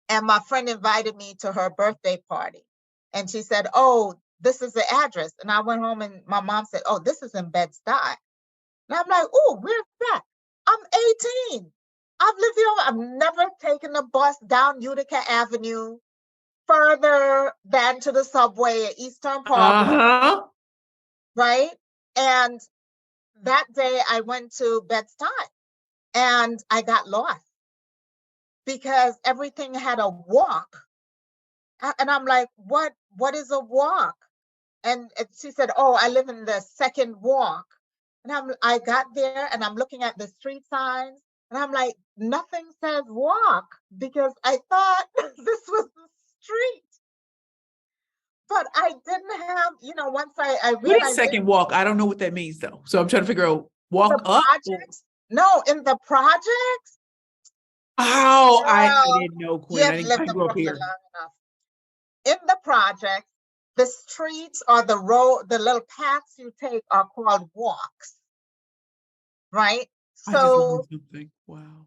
and my friend invited me to her birthday party. And she said, oh, this is the address. And I went home and my mom said, oh, this is in Bed-Stuy. And I'm like, oh, where's that? I'm 18. I've lived here. I've never taken a bus down Utica Avenue further than to the subway at Eastern Parkway, Uh-huh. right? And that day I went to Bed-Stuy and I got lost because everything had a walk. And I'm like, what is a walk? And she said, oh, I live in the second walk. And I got there and I'm looking at the street signs and I'm like, nothing says walk because I thought this was the street. But I didn't have, once I What is realized second walk? I don't know what that means though. So I'm trying to figure out the walk up. projects. No, in the projects. Oh, I Girl, didn't know, you Quinn. haven't I lived in grew up Brooklyn here. long enough. In the projects, the streets or the road, the little paths you take are called walks, right? I just So learned something. Wow.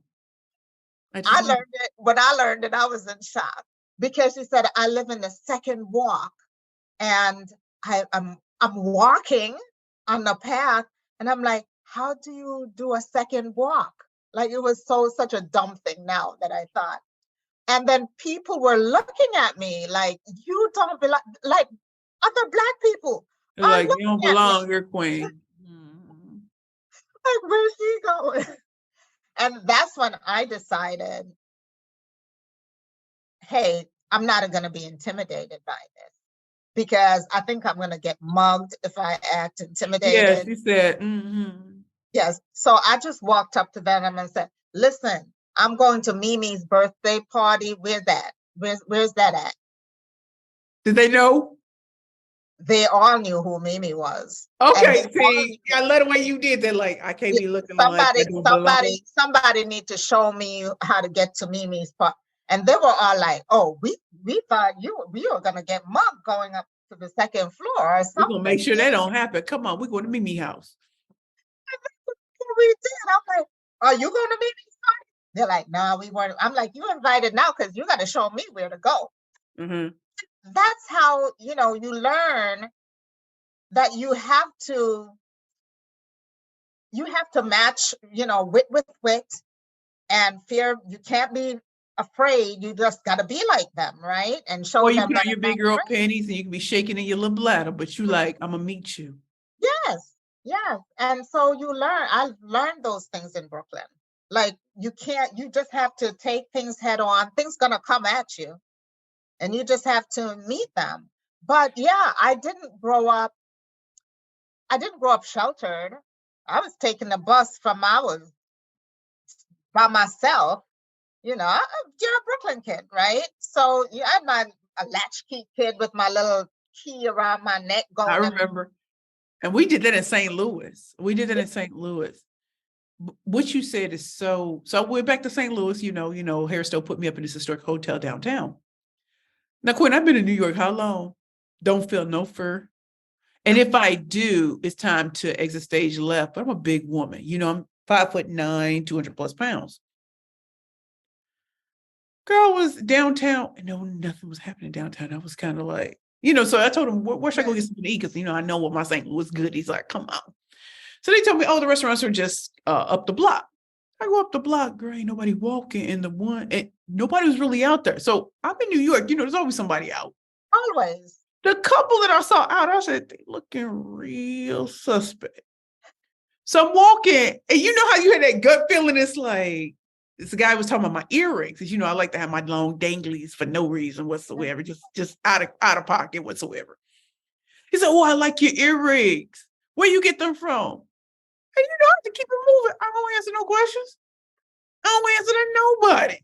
I just I learned. learned it. When I learned it, I was in shock because she said, I live in the second walk and I'm walking on the path. And I'm like, how do you do a second walk? Like it was such a dumb thing now that I thought. And then people were looking at me like, you don't belong, like other Black people They're are like, you don't looking at me belong here, Queen. like, where's she going? And that's when I decided, hey, I'm not going to be intimidated by this because I think I'm going to get mugged if I act Yes, intimidated. she said, mm-hmm. Yes. So I just walked up to them and said, listen, I'm going to Mimi's birthday party. Where's that? Where's that at? Did they know? They all knew who Mimi was. And Okay, they all see, I love the way you did that. Like, I can't be looking like I don't belong. somebody need to show me how to get to Mimi's party. And they were all like, oh, we thought we were gonna get mugged going up to the second floor or We're gonna make something. sure that don't happen. Come on, we're going to Mimi house. We did. I'm like, are you going to Mimi's party? They're like, no, we weren't. I'm like, you invited now because you got to show me where to go. Mm-hmm. That's how you learn that you have to match wit with wit and fear. You can't be afraid. You just got to be like them, right? And show Or you them put that on your I'm not big girl afraid. panties and you can be shaking in your little bladder, but you like, I'm gonna meet you. Yes, yes. And so I learned those things in Brooklyn. Like you just have to take things head on. Things gonna come at you and you just have to meet them. But yeah, I didn't grow up sheltered. I was taking the bus from I was by myself. You're a Brooklyn kid, right? So yeah, I'm not a latchkey kid with my little key around my neck I going. remember. And we did that in St. Louis. We did that in St. Louis. What you said is so we're back to St. Louis, Hairstone put me up in this historic hotel downtown. Now, Quinn, I've been in New York how long? Don't feel no fur. And if I do, it's time to exit stage left. But I'm a big woman. I'm 5'9", 200 plus pounds. Girl was downtown, and no, nothing was happening downtown. I was kind of like, so I told him, where should I go get something to eat? Because, I know what my St. Louis goodies are. Come on. So they told me, oh, the restaurants are just up the block. I go up the block, girl, ain't nobody walking in the one, and nobody was really out there. So I'm in New York, there's always somebody out. Always. The couple that I saw out, I said, they looking real suspect. So I'm walking, and you know how you had that gut feeling? It's like, this guy was talking about my earrings. Because, I like to have my long danglies for no reason whatsoever, just out of pocket whatsoever. He said, oh, I like your earrings. Where you get them from? And I have to keep it moving. I don't answer no questions. I don't answer to nobody.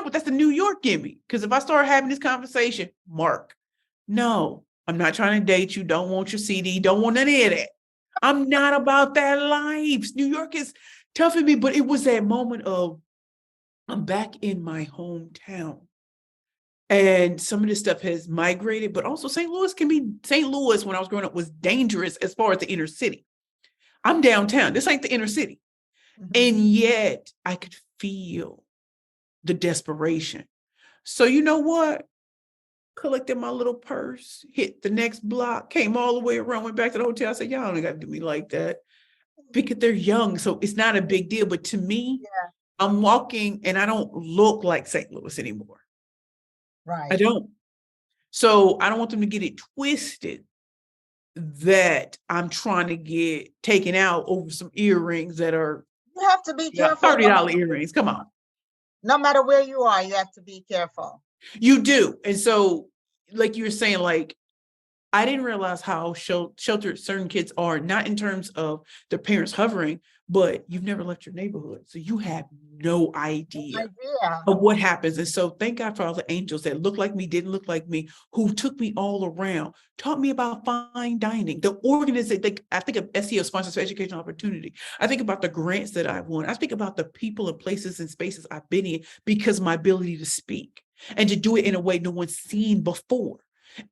But that's the New York in me. Because if I start having this conversation, Mark, no, I'm not trying to date you. Don't want your CD. Don't want any of that. I'm not about that life. New York is tough for me, but it was that moment of I'm back in my hometown. And some of this stuff has migrated, but also St. Louis when I was growing up was dangerous as far as the inner city. I'm downtown. This ain't the inner city. Mm-hmm. And yet I could feel the desperation. So you know what? collected my little purse, hit the next block, came all the way around, went back to the hotel. I said, y'all don't got to do me like that, because they're young. So it's not a big deal. But to me, Yeah, I'm walking and I don't look like St. Louis anymore. I right. don't. So I don't want them to get it twisted that I'm trying to get taken out over some earrings that are You have to be careful. $30 earrings. Come on. No matter where you are, you have to be careful. You do. And so, like you were saying, like, I didn't realize how sheltered certain kids are, not in terms of their parents hovering, but you've never left your neighborhood. So you have no idea Idea. of what happens. And so thank God for all the angels that look like me, didn't look like me, who took me all around, taught me about fine dining, the organization. I think of SEO, Sponsors for Educational Opportunity. I think about the grants that I've won. I think about the people and places and spaces I've been in because of my ability to speak and to do it in a way no one's seen before.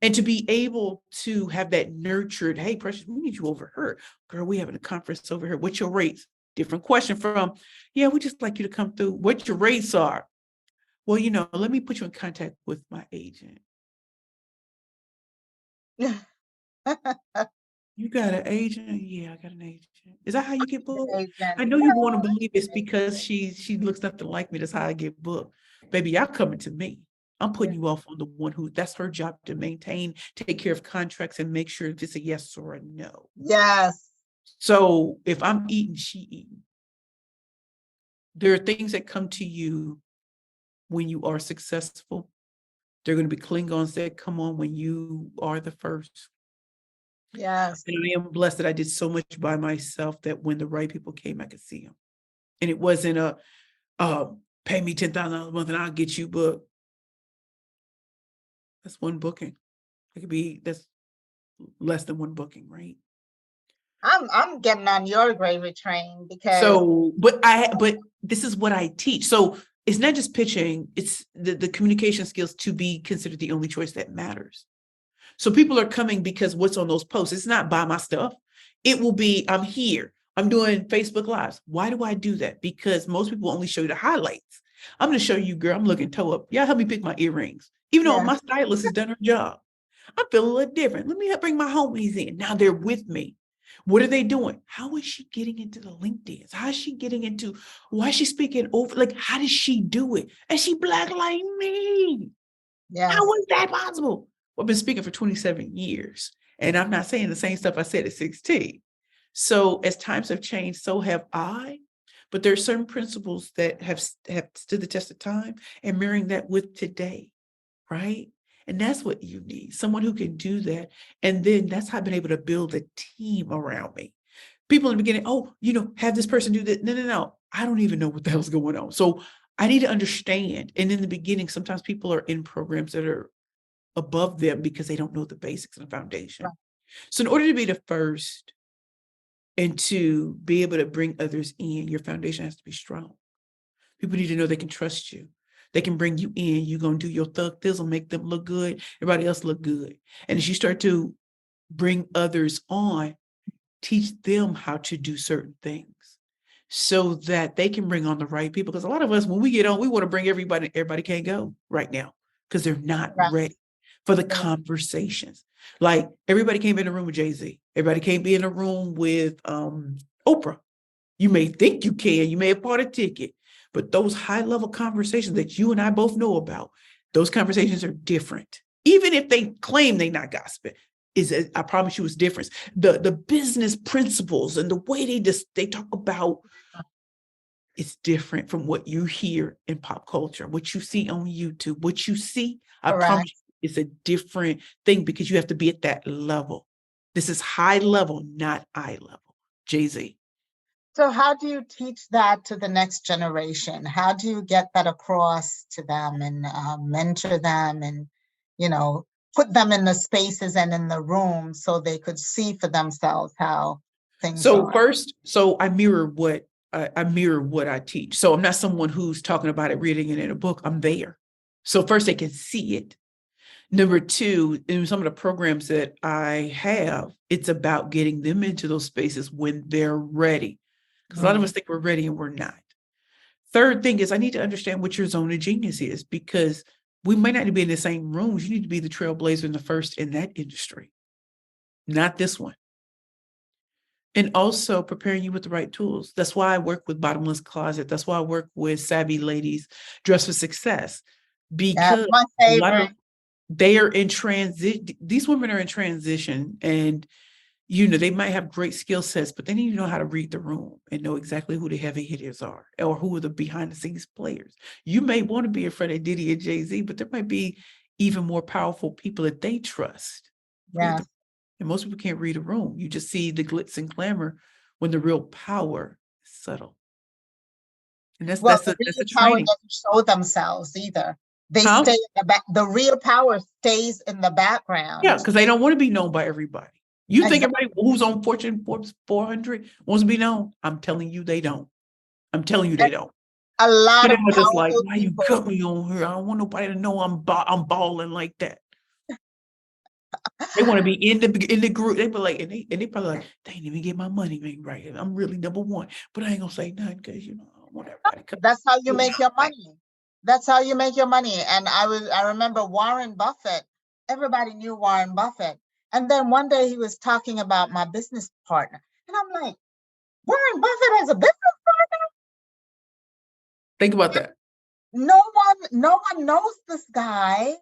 And to be able to have that nurtured, hey, Precious, we need you over here. Girl, we having a conference over here. What's your rates? Different question from, yeah, we just like you to come through. What your rates are? Well, let me put you in contact with my agent. You got an agent? Yeah, I got an agent. Is that how you get booked? Agent. I know you want to believe it's because she looks nothing like me. That's how I get booked. Baby, y'all coming to me. I'm putting you off on the one who that's her job to maintain, take care of contracts, and make sure if it's a yes or a no. Yes. So if I'm eating, she eating. There are things that come to you when you are successful. There are going to be Klingons that come on when you are the first. Yes. And I am blessed that I did so much by myself that when the right people came, I could see them. And it wasn't pay me $10,000 a month and I'll get you booked. That's one booking. That's less than one booking, right? I'm getting on your gravy train because So, but this is what I teach. So it's not just pitching, it's the communication skills to be considered the only choice that matters. So people are coming because what's on those posts. It's not buy my stuff. It will be, I'm here. I'm doing Facebook Lives. Why do I do that? Because most people only show you the highlights. I'm going to show you, girl, I'm looking toe up. Y'all help me pick my earrings. Even though my stylist has done her job. I feel a little different. Let me help bring my homies in. Now they're with me. What are they doing? How is she getting into the LinkedIn? How is she getting into, why is she speaking over? Like, how does she do it? And she Black like me. yes. How is that possible? Well, I've been speaking for 27 years, and I'm not saying the same stuff I said at 16. So as times have changed, so have I. But there are certain principles that have stood the test of time, and marrying that with today, right? And that's what you need, someone who can do that. And then that's how I've been able to build a team around me. People in the beginning, have this person do that. No. I don't even know what the hell's going on. So I need to understand. And in the beginning, sometimes people are in programs that are above them because they don't know the basics and the foundation. Right. So in order to be the first and to be able to bring others in, your foundation has to be strong. People need to know they can trust you. They can bring you in. You're going to do your thug thizzle, make them look good. Everybody else look good. And as you start to bring others on, teach them how to do certain things so that they can bring on the right people. Because a lot of us, when we get on, we want to bring everybody. Everybody can't go right now because they're not ready for the conversations. Like everybody can't be in a room with Jay-Z. Everybody can't be in a room with Oprah. You may think you can. You may have bought a ticket. But those high-level conversations that you and I both know about, those conversations are different. Even if they claim they're not gossiping, I promise you it's different. The business principles and the way they talk about it's different from what you hear in pop culture, what you see on YouTube, what you see, I promise you, it's a different thing because you have to be at that level. This is high level, not eye level. Jay-Z. So how do you teach that to the next generation? How do you get that across to them and mentor them and, put them in the spaces and in the room so they could see for themselves how things are? First, I mirror what I teach. So I'm not someone who's talking about it, reading it in a book. I'm there. So first they can see it. Number two, in some of the programs that I have, it's about getting them into those spaces when they're ready. Because a lot of us think we're ready and we're not. Third thing is I need to understand what your zone of genius is because we might not be in the same rooms. You need to be the trailblazer and the first in that industry, not this one. And also preparing you with the right tools. That's why I work with Bottomless Closet. That's why I work with Savvy Ladies Dress for Success, That's because my a lot of favorite. they are in transit. These women are in transition, and they might have great skill sets, but they need to know how to read the room and know exactly who the heavy hitters are or who are the behind the scenes players. You may want to be in front of Diddy and Jay-Z, but there might be even more powerful people that they trust. Yes. And most people can't read a room. You just see the glitz and glamour when the real power is subtle. And Well, that's the a real power training. doesn't show themselves either. They Huh? stay in the back. The real power stays in the Yeah, background. because they don't want to be known by everybody. You think Exactly. everybody who's on Fortune Forbes 400 wants to be known? I'm telling you, they don't. I'm telling you, they And don't. a lot You of know, just like, powerful why you people. got me on here? I don't want nobody to know I'm balling like that. They want to be in the group. They be like, and they probably like, they ain't even get my money made right. I'm really number one, but I ain't gonna say nothing because I don't want everybody to That's how you come. make your money. That's how you make your money. And I remember Warren Buffett. Everybody knew Warren Buffett. And then one day he was talking about my business partner. And I'm like, Warren Buffett has a business partner? Think about that. No one knows this guy.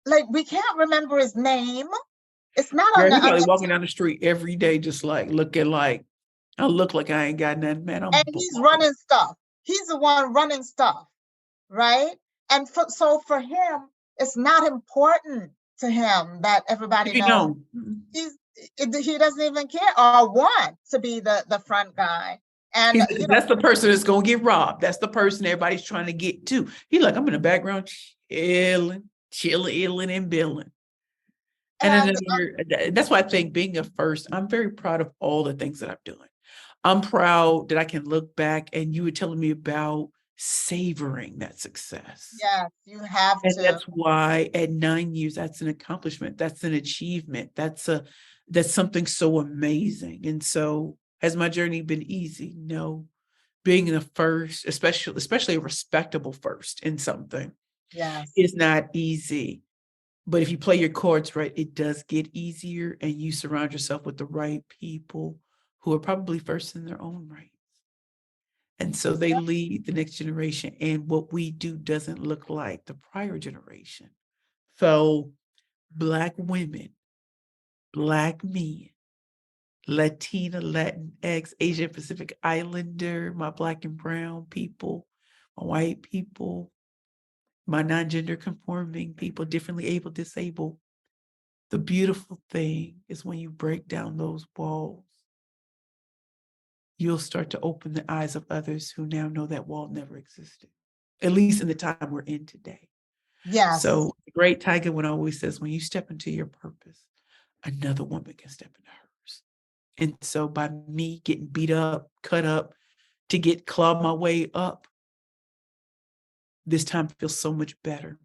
Like, we can't remember his name. It's not on Girl, the he on probably the walking down the street every day, just like looking like I look like I ain't got nothing, man. I'm and he's running stuff. He's the one running stuff, right? And so for him, it's not important to him that to everybody be knows. known. He doesn't even care or want to be the front guy. And That's the person that's gonna get robbed. That's the person everybody's trying to get to. He like, I'm in the background chilling, and billing. And and that's why I think being a first, I'm very proud of all the things that I'm doing. I'm proud that I can look back and you were telling me about savoring that success. yes, you have And to. that's why at 9 years, that's an accomplishment. That's an achievement. That's something so amazing. And so has my journey been easy? No. Being the first, especially a respectable first in something, Yes, is not easy. But if you play your cards right, it does get easier and you surround yourself with the right people who are probably first in their own right. And so they lead the next generation. And what we do doesn't look like the prior generation. So Black women, Black men, Latina, Latinx, Asian Pacific Islander, my Black and brown people, my white people, my non-gender conforming people, differently able, disabled. The beautiful thing is when you break down those walls, you'll start to open the eyes of others who now know that wall never existed, at least in the time we're in today. yes, So the great Tiger one always says, when you step into your purpose, another woman can step into hers. And so by me getting beat up, cut up to get claw my way up, this time feels so much better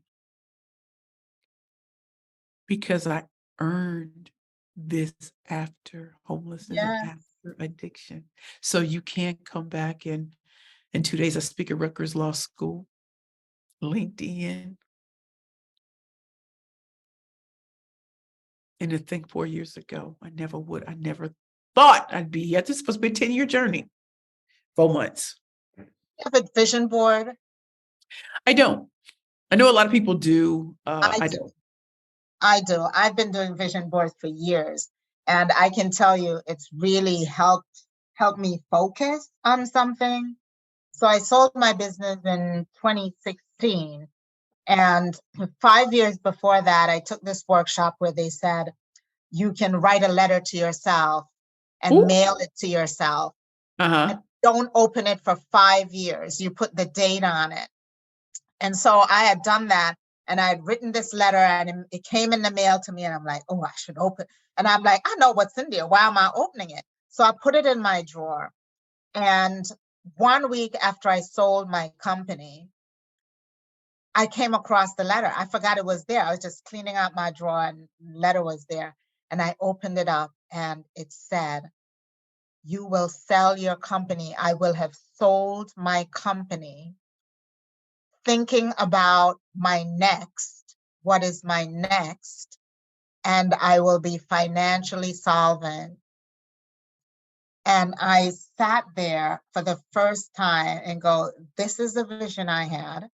because I earned this after homelessness and yes, after addiction. So you can't come back and in 2 days I speak at Rutgers Law School, LinkedIn, and to think 4 years ago, I never thought I'd be here. This is supposed to be a 10-year journey. 4 months. you have a vision board. I don't. I know a lot of people do. I I do. don't. I do. I've been doing vision boards for years, and I can tell you it's really helped me focus on something. So I sold my business in 2016, and 5 years before that, I took this workshop where they said you can write a letter to yourself and Ooh. mail it to yourself, and Uh-huh. don't open it for 5 years. You put the date on it. And so I had done that, and I had written this letter, and it came in the mail to me, and I'm like, oh, I should open. And I'm like, I know what's in there. Why am I opening it? So I put it in my drawer. And 1 week after I sold my company, I came across the letter. I forgot it was there. I was just cleaning out my drawer, and the letter was there. And I opened it up, and it said, you will sell your company. I will have sold my company thinking about my next, what is my next, and I will be financially solvent. And I sat there for the first time and go, this is the vision I had.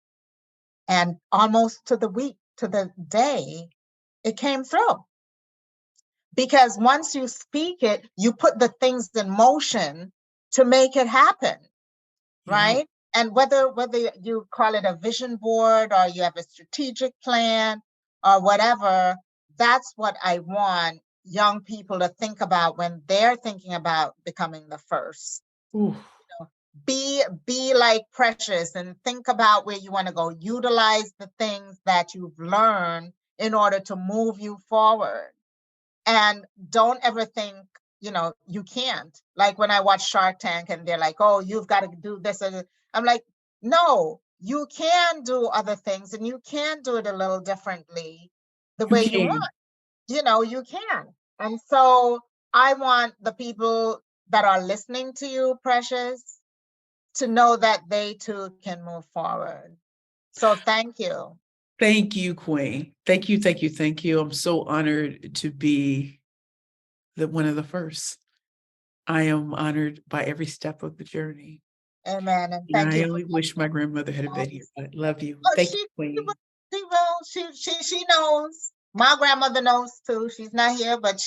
And almost to the week, to the day, it came through. Because once you speak it, you put the things in motion to make it happen, Yeah. right? And whether you call it a vision board or you have a strategic plan or whatever, that's what I want young people to think about when they're thinking about becoming the first. Ooh. Be like Precious and think about where you want to go. Utilize the things that you've learned in order to move you forward. And don't ever think, you can't. Like when I watch Shark Tank and they're like, oh, you've got to do this. I'm like, no, you can do other things and you can do it a little differently the You way you can. want. You can. And so I want the people that are listening to you, Precious, to know that they too can move forward. So thank you. Thank you, Queen. Thank you, thank you, thank you. I'm so honored to be one of the first. I am honored by every step of the journey. Amen. And And thank I you for only wish my grandmother had been here. I love you. Oh, Thank she you, Queen. she knows. My grandmother knows too. She's not here, but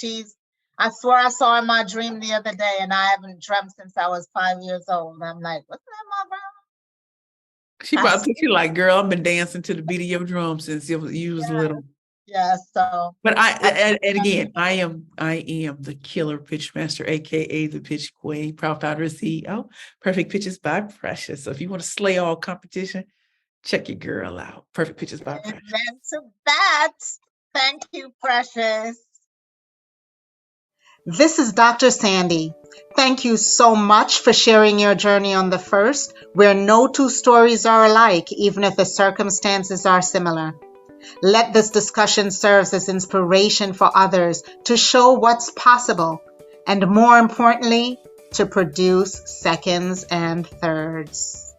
I swear I saw her in my dream the other day, and I haven't dreamt since I was 5 years old. I'm like, what's that, my grandma? She about to, she like, girl, I've been dancing to the beat of your drum since you was little. Yeah, so. But and again, I am the killer pitch master, aka the pitch queen, proud founder and CEO, Perfect Pitches by Precious. So if you want to slay all competition, check your girl out. Perfect Pitches by Precious. Amen to that. Thank you, Precious. This is Dr. Sandi. Thank you so much for sharing your journey on the first, where no two stories are alike, even if the circumstances are similar. Let this discussion serve as inspiration for others to show what's possible, and more importantly, to produce seconds and thirds.